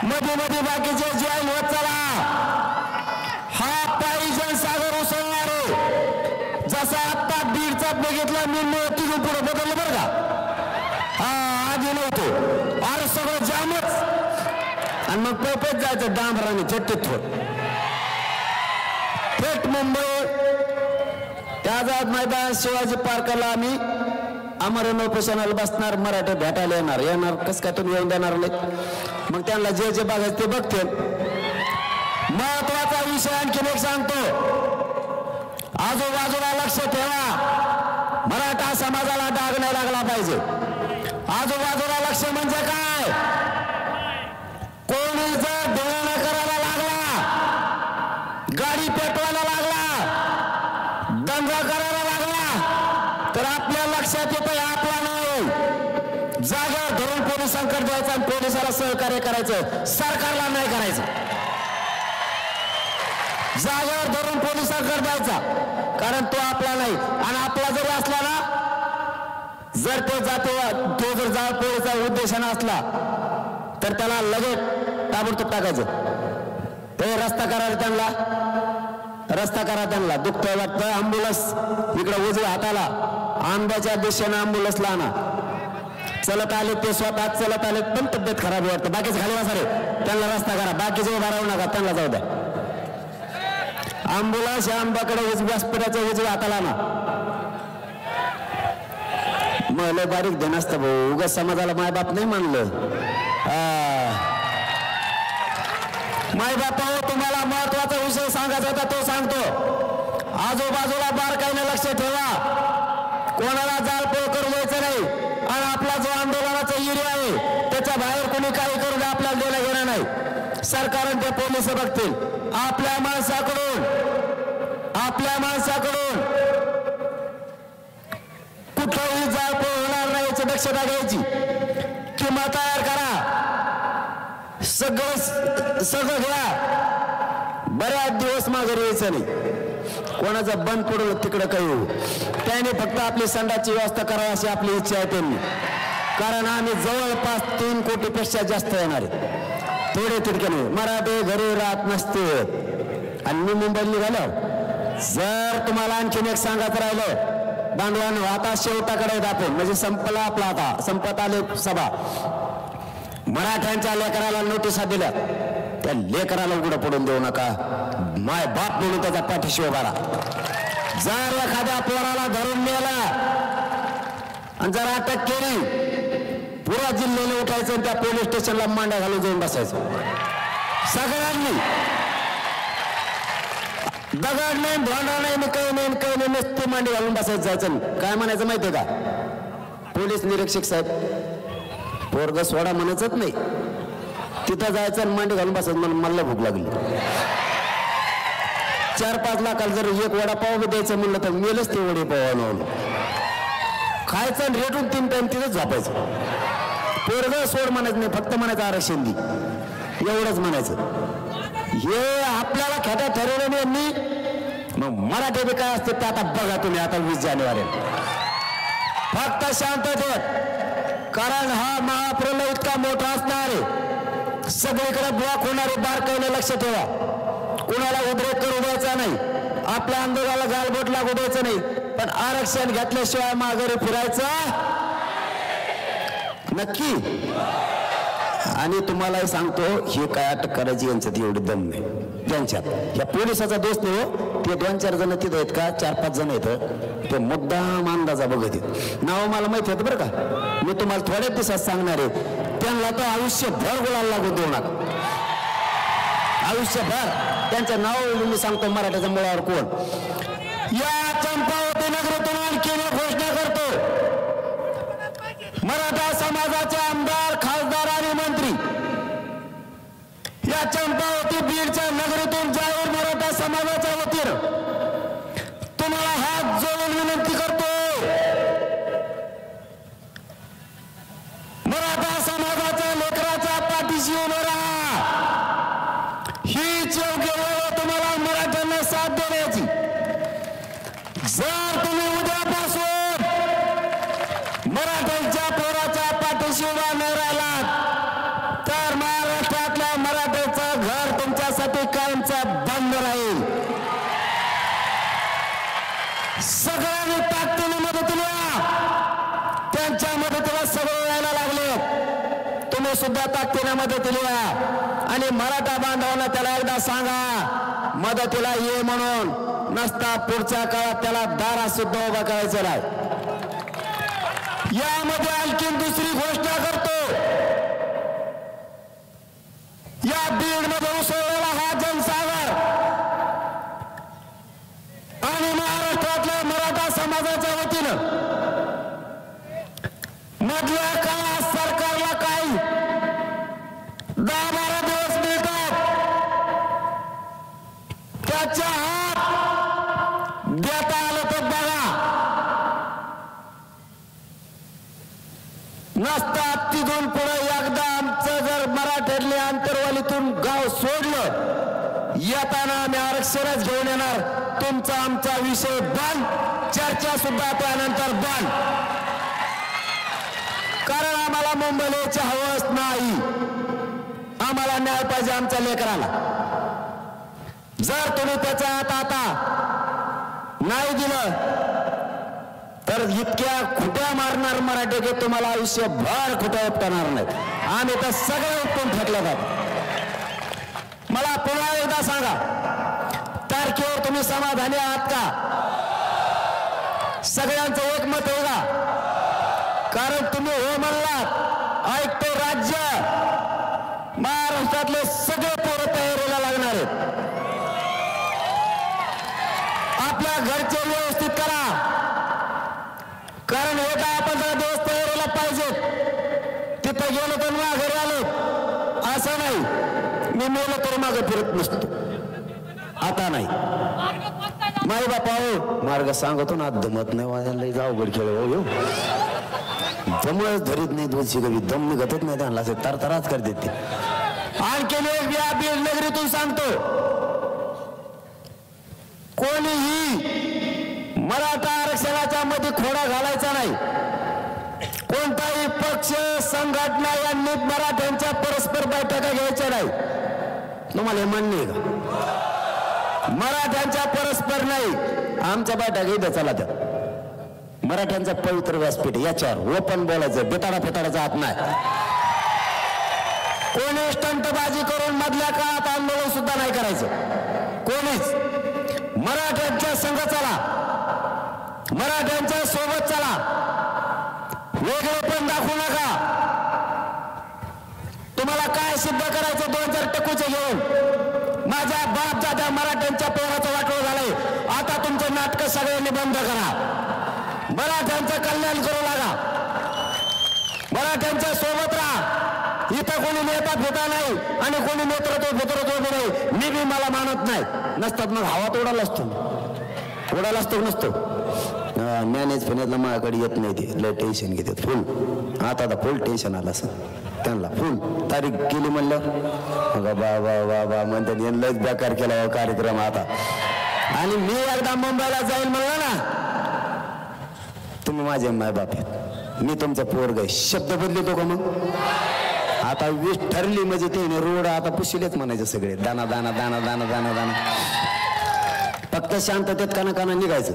Speaker 1: मध्ये बाकीचे जैन होत चला. हा पायी जनसागर उसळणार आहे. जसा आता बीडचा बघितला मी तिथून पुढे बदललं बरं का. हा आधी नव्हतो. अरे सगळं जामच. आणि मग पेपेत जायचं डांबराने थेट मुंबई. त्या मैदान शिवाजी पार्कला आम्ही अमरण उपोषणाला बसणार. मराठी भेटायला येणार कसं काय तुम्ही येऊन देणार नाही. मग त्यांना जे बघायचं ते बघते. महत्वाचा विषय आणखीन एक सांगतो. आजूबाजूला लक्ष ठेवा. मराठा समाजाला डाग नाही लागला पाहिजे. आजूबाजूला लक्ष म्हणजे काय? कोणी जर ढोळण करायला लागला, गाडी पेटवायला लागला, दंगा करायला लागला तर आपल्या लक्षात येतं आपला नाही. जागेवर धरून पोलिसांकडे द्यायचं आणि पोलिसाला सहकार्य करायचं, सरकारला नाही करायचं. जागेवर धरून पोलिसांकडे द्यायचा, कारण तो आपला नाही. आणि आपला जरी असला ना, जर तो जर जाळपोळीचा उद्देशाने असला तर त्याला लगेच ताबडतोब टाकायचं. ते रस्ता करा त्यांना. दुखतंय वाटतं, अँब्युलन्स इकडे उजव्या हाताला आंब्याच्या दिशेनं अँब्युलन्सला आणा. चलत आले ते स्वतः चलत आले पण तब्येत खराब वाटतं. बाकीच खाली बसा रे. त्यांना रस्ता करा. बाकीचे उभा राहू नका, त्यांना जाऊ द्या. अँब्युलन्स या आंब्याकडे व्यासपीठाच्या उजव्या हाताला आणा. मला बारीक धन असतं भाऊ. उगाच समाजाला मायबाप नाही मानलं. मायबाप तुम्हाला महत्वाचा विषय सांगायचा होता तो सांगतो. आजूबाजूला बारकाईने लक्ष ठेवा. कोणाला जाळपोळ करू द्यायचं नाही. आणि आपला जो आंदोलनाचा एरिया आहे त्याच्या बाहेर कोणी काही करून आपल्याला देणं घेणं नाही. सरकार ते पोलीस बघतील. आपल्या माणसाकडून कुठलाही जाळपोळ होणार नाही याची दक्षता घ्यायची. किंवा तयार करा. सगळं घ्या. बऱ्याच दिवस माघारी यायचं नाही. कोणाचं बंद पडलं तिकडं काही होऊ. त्याने फक्त आपली संडासची व्यवस्था करावी अशी आपली इच्छा आहे त्यांनी. कारण आम्ही जवळपास 3 कोटीपेक्षा जास्त येणार आहे. थोडे तितके नाही. मराठी घरी राहत नसते. आणि मी मुंबईला निघालो. जर तुम्हाला आणखीन एक सांगायचं राहिलं बांधवांनो, आता शेवटाकडे आपण म्हणजे संपला आपला. आता संपत आले सभा. मराठ्यांच्या लेकराला नोटिसा दिल्या. त्या लेकराला उघडं पडून देऊ नका. माय बाप म्हणून त्याचा पाठीशी उभा राहा. जर एखाद्या पोराला धरून नेला आणि जर अटक केली, पुरा जिल्ह्याला उठायचं आणि त्या पोलीस स्टेशनला मांड्या घालून जाऊन बसायचं. सगळ्यांनी दगड नाही, भांडा नाही, काही नाही नसते मांडी घालून बसायचं जायचं. काय म्हणायचं माहितीये का? पोलीस निरीक्षक साहेब, पोरग सोडा म्हणायचंच नाही. तिथं जायचं आणि मांडी घालून बसायचं. मला भूक लागली. 4-5 लाखाला जर एक वडापाव द्यायचं म्हणलं तर मेलच ते वडेपाव खायचं आणि रेटून 3 टाइम तिथंच झोपायचं. पोरग सोड म्हणायचं नाही, फक्त म्हणायचं आरक्षण दे, एवढंच म्हणायचं. हे आपल्याला खेटा ठरवलं नाही यांनी. मग मराठी बी काय असते ते आता बघा तुम्ही. आता 20 जानेवारी फक्त शांततेत. कारण हा महाप्रलय इतका मोठा असणार आहे. सगळीकडे ब्लॉक होणारे. बारकाईने लक्ष ठेवा. कुणाला उद्रेक करू द्यायचा नाही. आपल्या आंदोलनाला गालबोट लागू द्यायचं नाही. पण आरक्षण घेतल्याशिवाय माघारी फिरायचं नक्की. आणि तुम्हालाही सांगतो, हे काय अटक करायची यांच्यात एवढी दम नाही. त्यांच्यात या पोलिसाचा दोष नाही हो. ते 2-4 जण तिथं आहेत का, 4-5 जण आहेत ते मुद्दाम अंदाजा बघत आहेत. नाव मला माहिती आहेत बरं का. मी तुम्हाला थोड्याच दिवसात सांगणार आहे. त्यांना तर आयुष्यभर गुलाल लागू देऊ नका. आयुष्यभर त्यांचं नाव मी सांगतो मराठ्याच्या मुळावर कोण. या चंपावती नगरीतून आणखी घोषणा करतो, मराठा समाजाचे आमदार, खासदार आणि मंत्री या चंपावती बीडच्या नगरीतून जाहीर मराठा समाजाच्या वतीनं तुम्हाला हात जोडून विनंती करतो, मराठा समाजाच्या लेकराच्या पाठीशी उभं राहा. हीच योग्य वेळ तुम्हाला मराठ्यांना साथ देण्याची. जर तुम्ही उद्यापासून मराठ्यांच्या पोराच्या पाठीशी उभा न राहिलात तर महाराष्ट्रातल्या मराठ्याचं घर तुमच्यासाठी कायमचा बंद राहील. सगळ्यांनी ताकदीने मदतीला, त्यांच्या मदतीला सगळे यायला लागले, तुम्ही सुद्धा ताकदीने मदतीला या. आणि मराठा बांधवांना त्याला एकदा सांगा, मदतीला ये म्हणून, नसता पुढच्या काळात त्याला दारात सुद्धा उभा करायचं नाही. यामध्ये आणखी दुसरी घोषणा करतो, या बीड मध्ये उसळलेला हा जनसागर आणि महाराष्ट्रातल्या मराठा समाजाच्या वतीनं मधल्या काळात सरकारला काही 10-12 दिवस मिळतात, त्याच्या हात देता आलं तर बघा, नसतात तिथून पुढे एकदा आमचं जर मराठ्यातल्या आंतरवालीतून गाव सोडलं, येताना आम्ही आरक्षणच घेऊन येणार. तुमचा आमचा विषय बंद, चर्चा सुद्धा त्यानंतर बंद. कारण आम्हाला मुंबईला यायची हवस नाही, आम्हाला न्याय पाहिजे आमच्या लेकराला. जर तुम्ही त्याचा हात आता नाही दिलं तर इतक्या खुट्या मारणार मराठी की तुम्हाला आयुष्यभर खुट्या उपटणार नाहीत. आम्ही तर सगळे उपटून फेकले जात. मला पुन्हा एकदा सांगा, तारखेवर तुम्ही समाधानी आहात का? सगळ्यांचं एकमत आहे का? कारण तुम्ही हो म्हणलात, ऐकतो राज्य, महाराष्ट्रातले सगळे पोरं तयारीला लागणार आहेत. आपल्या घरचे व्यवस्थित करा, कारण हे काय आपण जरा दिवस तयारीला पाहिजेत. तिथं गेलो तर माघारी आलो असं नाही, मी मेलो तर मागे फिरत नसतो. आता नाही, माई बापा हो मार्ग सांगतो ना, दमत नाही वाजायला जाऊ गड खेळ हो, दमच धरीत नाही, दोनशे कवी दम निघतच नाही, त्यांना तरतराच करते ते. आणखी एक या बीड नगरीतून सांगतो, कोणीही मराठा आरक्षणाच्या मध्ये खोडा घालायचा नाही. कोणताही पक्ष संघटना यांनी मराठ्यांच्या परस्पर बैठका घ्यायच्या नाही. तुम्हाला हे मान्य आहे का? मराठ्यांच्या परस्पर नाही, आमच्या बैठका इथं चला त्या. मराठ्यांचा पवित्र व्यासपीठ, याच्यावर ओपन बोलायचं, बेताडा फेताडाचा हात नाही. कोणी स्टंटबाजी करून मधल्या काळात आंदोलन सुद्धा नाही करायचं, कोणीच. मराठ्यांच्या संघ चला, मराठ्यांच्या सोबत चला, वेगळे पण दाखवू नका. तुम्हाला काय सिद्ध करायचं 2-4 टक्कूचे घेऊन? माझ्या बाप दादा मराठ्यांच्या पोराचं वाटोळ झालंय, आता तुमचं नाटक सगळ्यांनी बंद करा. मराठ्यांचं कल्याण करू लागा, मराठ्यांच्या सोबत राहा. इथं कोणी नेता फेता नाही आणि कोणी नेतृत्व नाही. मी बी मला मानत नाही, नसतात मग हवात उडाला असतो, उडाला असतो नसतो. मॅनेज फिनेजला माझ्याकडे येत नाही, ते लय टेन्शन घेतात फुल. आता फुल टेन्शन आलं असं त्यांना, फुल तारीख गेली म्हणलं बा म्हणतात लयच बेकार केला कार्यक्रम आता. आणि मी एकदा मुंबईला जाईल म्हणलं ना, तुम्ही माझे माय बाप आहेत, मी तुमचा पोरग आहे, शब्द बदलतो का मग? आता 20 ठरली म्हणजे ते रोड आता पुशिलेच म्हणायचे सगळे, दाना दाना दाना दाना दाना दाना. फक्त शांततेत काना निघायचं,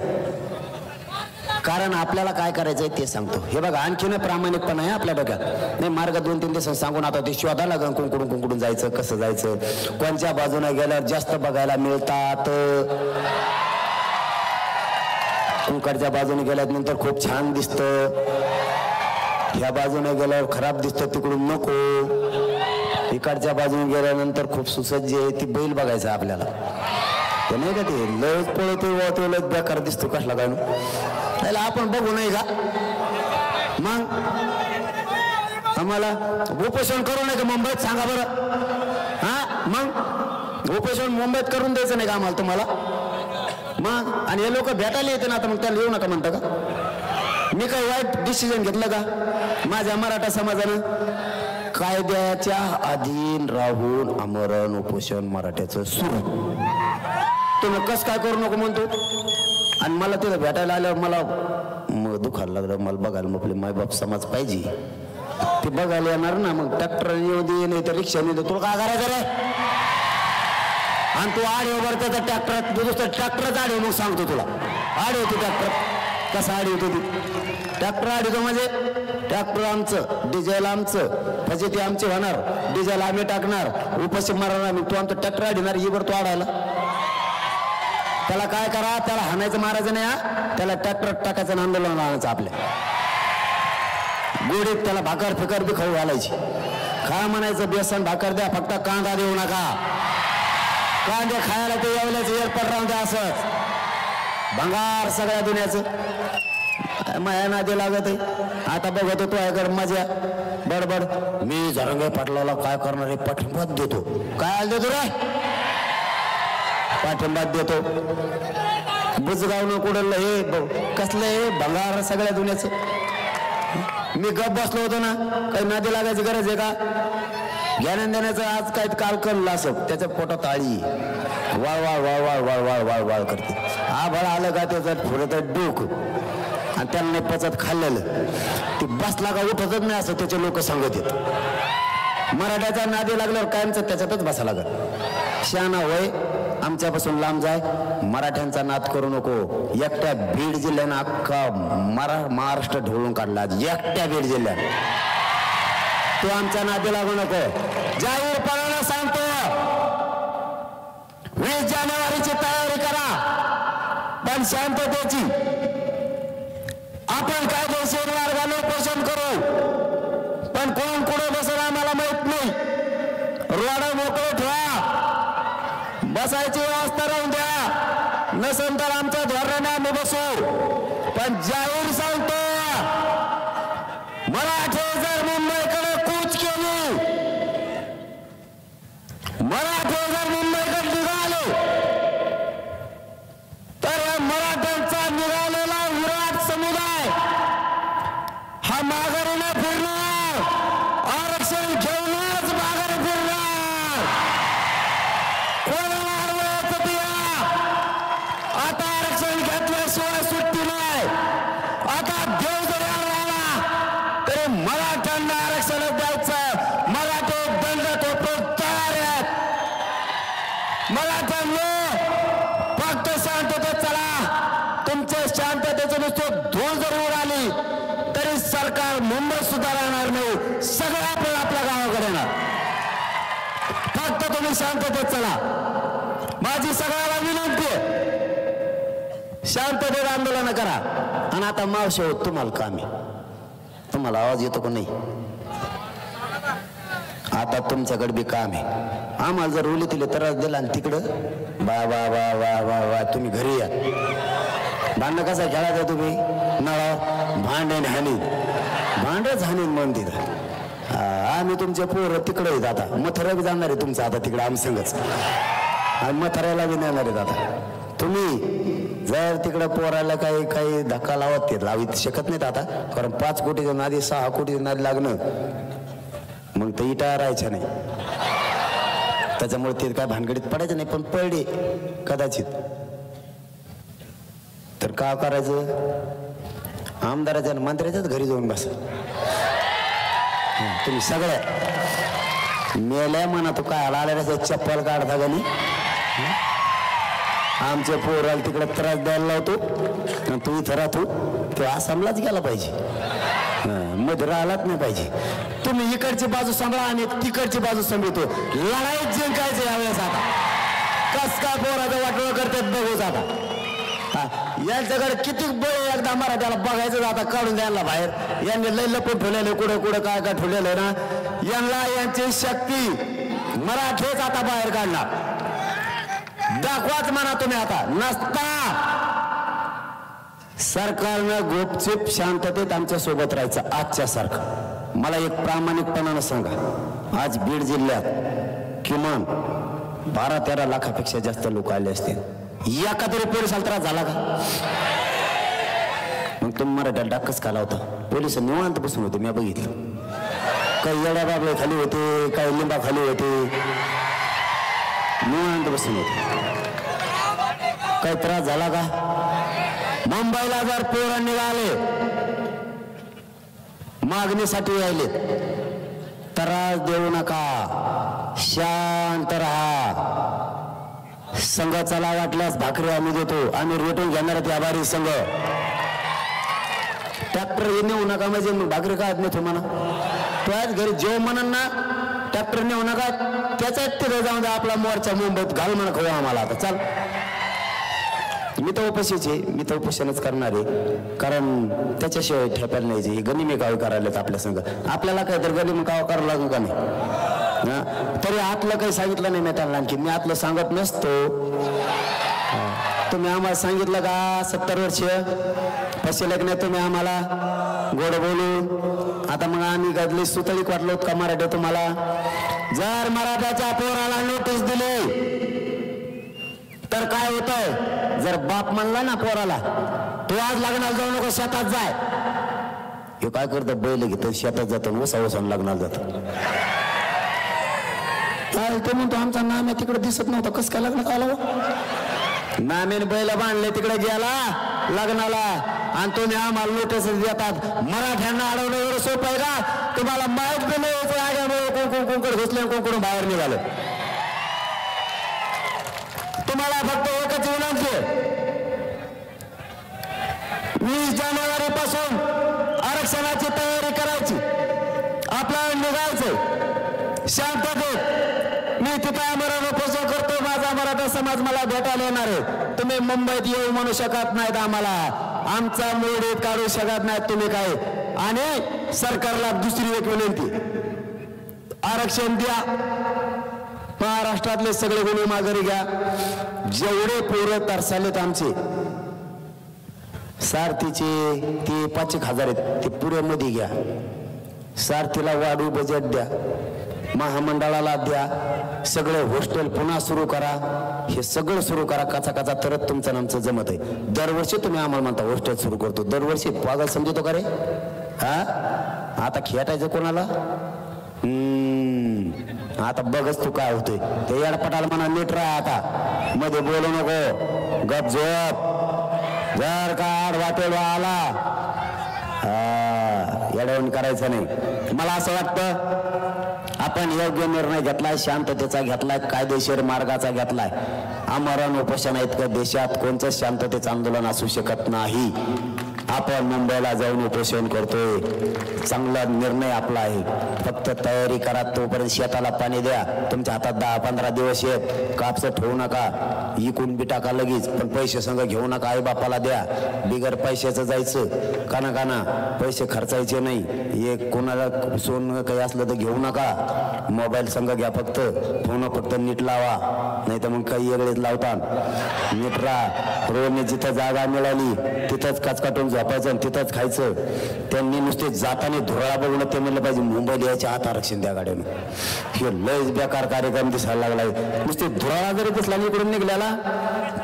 Speaker 1: कारण आपल्याला काय करायचंय ते सांगतो. हे बघा, आणखीन प्रामाणिकपणा आहे आपल्या डोक्यात. नाही मार्ग 2-3 दिवस सांगून आता ते शोधा लागेल, कुंकडून जायचं, कसं जायचं, कोणत्या बाजूने गेल्यावर जास्त बघायला मिळतात, कुंकडच्या बाजूने गेल्यानंतर खूप छान दिसतं, ह्या बाजूने गेल्यावर खराब दिसतं, तिकडून नको. इकडच्या बाजूने गेल्यानंतर खूप सुसज्ज आहे ती बैल बघायचं आपल्याला ते नाही का ते लयच पळतो लयच बेकार दिसतो कसला काय त्याला आपण बघू नाही का मग आम्हाला उपोषण करू नये का मुंबईत सांगा बरं हा मग उपोषण मुंबईत करून द्यायचं नाही का आम्हाला तुम्हाला मग आणि हे लोक भेटायला येते ना आता मग त्याला येऊ नका म्हणता का मी काही वाईट डिसिजन घेतलं का माझ्या मराठा समाजानं कायद्याच्या अधीन राहून आमरण उपोषण मराठ्याचं सुरू तुम्ही कस काय करू नको म्हणतो आणि मला तिथं भेटायला आल्यावर मला दुखायला लागलं मला बघायला मग आपले मायबाप समाज पाहिजे ते बघायला येणार ना मग ट्रॅक्टर येऊ दे नाही तर रिक्षाने दे तुला काय करायचं रे आणि तू आडीवर त्याचा ट्रॅक्टर दुसरं ट्रॅक्टरच आडीव मग सांगतो तुला आडी होती ट्रॅक्टर कसा आडी होती ती ट्रॅक्टर आडीतो म्हणजे ट्रॅक्टर आमचं डिझेल आमचं फजिती आमची होणार डिझेल आम्ही टाकणार उपाशी मारणार आम्ही तू आमचं ट्रॅक्टर आडीणार इवर तू आडायला त्याला काय करा त्याला हाणायचं मारायचं नाही हा त्याला ट्रॅक्टर टाकायचं आंदोलन आणायचं आपल्या गोडीत त्याला भाकर फिकर बी खाऊ घालायची खा म्हणायचं बेसन भाकर द्या फक्त कांदा देऊ नका कांदे खायला ते येवल्याचं एअरपोर्ट राहून द्या असंच भंगार सगळ्या दुनियाचं माया नादी लागत आहे आता बघतो तो आहे कर मजा बडबड मी झरंगे पाटलाला काय करणार आहे पाठिंबा देतो काय देतो रे पाठिंबा देतो बुजगावनं कुडलं हे कसलं हे भंगार सगळ्या दुनियाचं मी गप बसलो होतो ना काही नादी लागायची गरज आहे का ज्ञान देण्याचं आज काय काल कळलं असं त्याच्या पोटात आळी वाळ वाळ वाळ वाळ वाळ वाळ वाळ वाळ करते आभाळ आलं का त्याचं थोडं डोक आणि त्यांना नाही पचत खाल्लेलं ते बसला का उठतच नाही असं त्याचे लोक सांगत येत मराठ्याचा नादी लागल्यावर कायमचं त्याच्यातच बसा लागत शहाणा होय आमच्यापासून लांब जाय मराठ्यांचा नाद करू नको एकट्या बीड जिल्ह्यानं अख्खा महाराष्ट्र ढवळून काढला एकट्या बीड जिल्ह्यात तू आमच्या नादी लागू नको जाहीरपणानं सांगतो 20 जानेवारीची तयारी करा पण शांततेची आपण कायदेशीर मार्गाने उपोषण करू पण कोण कुठे बसेल आम्हाला माहित नाही रोड मोकळे ठेवा बसायची व्यवस्था राहून द्या नसेल तर आमच्या धोरणाने आम्ही बसू पण जाहीर सांगतो मराठे जर मुंबईकडे कूच केली मराठे जर मुंबईकडे निघाले तर मराठ्यांचा निघालेला विराट समुदाय हा माघारी न फिरणार आरक्षण घेऊनच माघारी फिरणार कोणाला अडवायचं द्या आता आरक्षण घेतल्याशिवाय सुट्टी नाही आता देव जरी आला तरी मराठ्यांना आरक्षण द्यायचं मराठे दंड थोपटून तयार आहेत मराठ्यांना फक्त शांततेत चला तुमच्या शांततेचं नुसतं धूळ जरी उडाली तरी सरकार मुंबईत सुद्धा राहणार नाही सगळं आपण आपल्या गावाकडे येणार फक्त तुम्ही शांततेत चला माझी सगळ्याला विनंती आहे शांततेत आंदोलन करा आणि आता मावशी होत तुम्हाला कामी तुम्हाला आवाज येतो का नाही आता तुमच्याकडे बी काम आहे आम्हाला जर उली तिले त्रास दिला आणि तिकडं वा वा वा वा वा वा तुम्ही घरी या भांडणं कसं खेळायचं तुम्ही नळा भांडे हानी भांडच हानी म्हणून तिथं आम्ही तुमचे पोरं तिकडे येत आता मथुरा बी जाणार आहे तुमचं आता तिकडं आम्ही संगच आणि मथुऱ्याला बी नेणार आहेत आता तुम्ही जर तिकडं पोराला काही धक्का लावत ते लावित शकत नाहीत आता कारण 5 कोटीच्या नादी 6 कोटीच्या नादी लागणं मग ते इटा राहायच्या नाही त्याच्यामुळे ते काय भानगडीत पडायचं नाही पण पडले कदाचित तर का करायचं आमदाराच्या मंत्र्याच्याच घरी जाऊन बसा तुम्ही सगळ्या मेल्या म्हणा तू काय आला चप्पल काढता का नाही आमच्या पोराला तिकडे त्रास द्यायला लावतो आणि तू इथं राहतो तो आसामलाच गेला पाहिजे मध्ये राहिलाच नाही पाहिजे तुम्ही इकडची बाजू सांभाळा आणि तिकडची बाजू सांभाळतो लढाईत जिंकायचं यावेळेस आता कस काय पोराचं वाटोळ करतात बघूच आता यांच्याकडे किती बळ एकदा मराठ्याला बघायचं आता काढून द्यायला बाहेर यांनी लय लपून ठेवलेलं कुठं कुठं काय काय ठेवलेलं ना यांना यांची शक्ती मराठीच आता बाहेर काढणार. दाखवाच म्हणा तुम्ही आता. नसता सरकारनं गुपचूप शांततेत आमच्या सोबत राहायचं आजच्या सारखं. मला एक प्रामाणिकपणानं सांगा, आज बीड जिल्ह्यात किमान 12-13 लाखापेक्षा जास्त लोक आले असतील. एका तरी पोलिसाला त्रास झाला का? मग तुम्ही मराठ्याला डाकच खाला होता. पोलिस निवांत बसून होते, मी बघितलं. काही येड्या बाबळे खाली होते, काही लिंबा खाली होते, निवांत बसून होते. काही त्रास झाला का? मुंबईला जर पोरं निघाले मागणीसाठी यायले, त्रास देऊ नका, शांत राहा. संघ चला वाटल्यास भाकरी आम्ही देतो, आम्ही रेटून घेणार आहेत आभारी संघ. ट्रॅक्टर नेऊ नका म्हणजे मग भाकरी काय नाही तुम्हाला. त्याच घरी जेव म्हणून ना ट्रॅक्टर नेऊ नका, त्याच्यात तिथे जाऊन द्या आपला मोर्चा मुंबईत घाल म्हणा खाऊ आम्हाला. आता चाल, मी तर उपाशीचे, मी तर उपोषणच करणार आहे. कारण त्याच्याशिवाय ठेपायला नाही. गनिमी गाव करायला आपल्या संघ. आपल्याला काय तर गनिमी गाव करावं लागू का नाही? तरी आतलं काही सांगितलं नाही मी त्यांना. आणखी मी आतलं सांगत नसतो. तुम्ही आम्हाला सांगितलं का 70 वर्ष फसले की नाही तुम्ही आम्हाला गोड बोलू. आता मग आम्ही गदली सुतळी वाटलो का मराठी तुम्हाला? जर मराठ्याच्या पोराला नोटीस दिली तर काय होतंय? जर बाप म्हणला ना पोराला तू आज लग्नाला जाऊ नको, शेतात जाय, हे काय करतं? बैल घेतं शेतात जातं, वसा लग्नाला जातं. ते म्हणतो आमचा नाम्या तिकडे दिसत नव्हता, कसं काय लग्नात आला? नाम्याने बैल बांधले तिकडे गेला लग्नाला आणि तुम्ही आम्हाला नोटीस देतात. मराठ्यांना अडवणं एवढं सोपं आहे का? तुम्हाला माहीत बी नाही कोणकोण घुसले कोणकोण बाहेर निघाले. तुम्हाला फक्त एकच विनंती आहे, 20 जानेवारी पासून आरक्षणाची तयारी करायची, आपल्याला निघायचं शांततेत. मी तिथं आमरण उपोषण करतो, माझा मराठा समाज मला भेटायला येणार आहे. तुम्ही मुंबईत येऊ म्हणू शकत नाहीत आम्हाला, आमचा मोडीत काढू शकत नाहीत तुम्ही काय. आणि सरकारला दुसरी एक विनंती, आरक्षण द्या, महाराष्ट्रातले सगळे गुन्हे माघारी घ्या. जेवढे पोरं तरसालेत आमचे सारथीचे ते 5,000 आहेत, ते पुऱ्यामध्ये घ्या. सारथीला वाढू बजेट द्या, महामंडळाला द्या, सगळे हॉस्टेल पुन्हा सुरू करा, हे सगळं सुरू करा कचा तरच तुमचं आमचं जमत आहे. दरवर्षी तुम्ही आम्हाला म्हणता हॉस्टेल सुरू करतो, दरवर्षी पागल समजतो का रे? हा, आता खेटायचं कोणाला? आता बघच तू काय होतोय. ते येडपटाला म्हणा नीट राहा, आता मध्ये बोलू नको, गप झोप. जर का वाटेल आला येडवण करायचं नाही. मला असं वाटतं आपण योग्य निर्णय घेतलाय, शांततेचा घेतलाय, कायदेशीर मार्गाचा घेतलाय. आमरण उपोषण इतकं देशात कोणतंच शांततेचं आंदोलन असू शकत नाही. आपण मुंबईला जाऊन उपोषण करतोय, चांगला निर्णय आपला आहे. फक्त तयारी करा, तोपर्यंत शेताला पाणी द्या. तुमच्या हातात 10-15 दिवस आहेत, कापसं ठेवू नका, इकून बी टाका लगेच, पण पैसे संग घेऊ नका. आई बापाला द्या, बिगर पैशाचं जायचं, काना पैसे खर्चायचे नाही. एक कोणाला सोनं काही असलं तर घेऊ नका. मोबाईल संग घ्या, फक्त फोन फक्त नीट लावा, नाही तर मग काही वेगळेच लावतात. नीट राहा. रोजने जिथं जागा मिळाली तिथंच कचकाटून झोपायचं, तिथंच खायचं. त्यांनी नुसते जाताना धुराळा बघून ते म्हणलं पाहिजे मुंबईला यायच्या आत आरक्षण द्या गाड्यानं. हे लयच बेकार कार्यक्रम दिसायला लागलाय. नुसते धुराळा जरी दिसला इकडून निघल्याला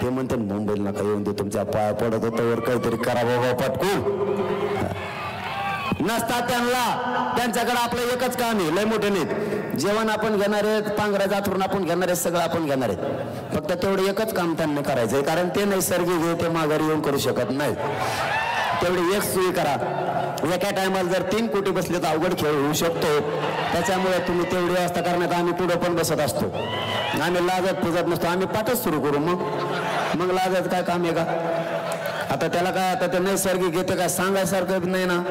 Speaker 1: ते म्हणते मुंबईला नका येऊन दे, तुमच्या पाया पडत होतं वर काहीतरी करा बाबा पटकून. नसतात त्यांच्याकडे आपलं एकच काम आहे, लय मोठे नाहीत. जेवण आपण घेणार आहेत, पांघऱ्या जातरून आपण घेणार आहेत, सगळं आपण घेणार आहेत. फक्त तेवढं एकच काम त्यांनी करायचंय, कारण ते नैसर्गिक आहे, ते माघारी येऊन करू शकत नाही. तेवढी एक सोयी करा. एका टायमाला जर 3 कोटी बसले तर अवघड खेळ होऊ शकतो. त्याच्यामुळे तुम्ही तेवढी व्यवस्था करण्यात आम्ही पुढे पण बसत असतो. आम्ही लाजत पुजत नसतो, आम्ही पाठच सुरू करू. मग लाजत काय काम आहे का? आता त्याला काय, आता ते नैसर्गिक येते काय सांगायसारखं नाही ना.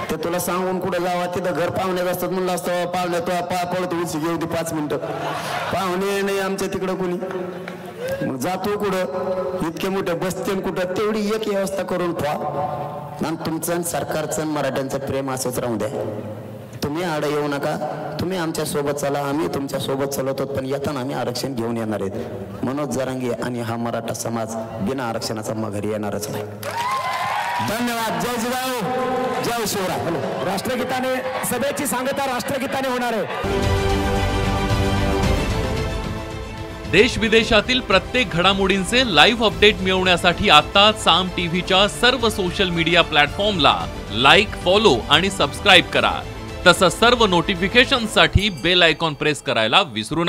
Speaker 1: ते तुला सांगून कुठं जावा, तिथं घर पाहुण्यात असतात म्हणलं असतं. पाहुणे तो पळत उलची घेऊ दे 5 मिनिटं, पाहुणे नाही आमच्या तिकडं कुणी. मग जातो कुठं, इतके मोठे बसते कुठं, तेवढी एक व्यवस्था करून ठेवा. आणि तुमचं सरकारचं मराठ्यांचं प्रेम असंच राहू द्या. तुम्ही तुम्ही आडे येऊ नका, तुम्ही आमच्या सोबत चला, आम्ही तुमच्या सोबत चालवतो, पण येताना आम्ही आरक्षण घेऊन येणार आहेत. मनोज जरांगे आणि हा मराठा समाज बिना आरक्षणाचा माघारी येणारच नाही. धन्यवाद. जय जिजाऊ, जय शिवराय.
Speaker 2: राष्ट्रगीताने सभेची सांगता राष्ट्रगीताने होणार आहे.
Speaker 3: देश विदेशातील प्रत्येक घडामोडींचे लाईव्ह अपडेट मिळवण्यासाठी आता साम टीव्हीच्या सर्व सोशल मीडिया प्लॅटफॉर्मला लाईक, फॉलो आणि सबस्क्राईब करा. तसंच सर्व नोटिफिकेशनसाठी बेल आयकॉन प्रेस करायला विसरू नका.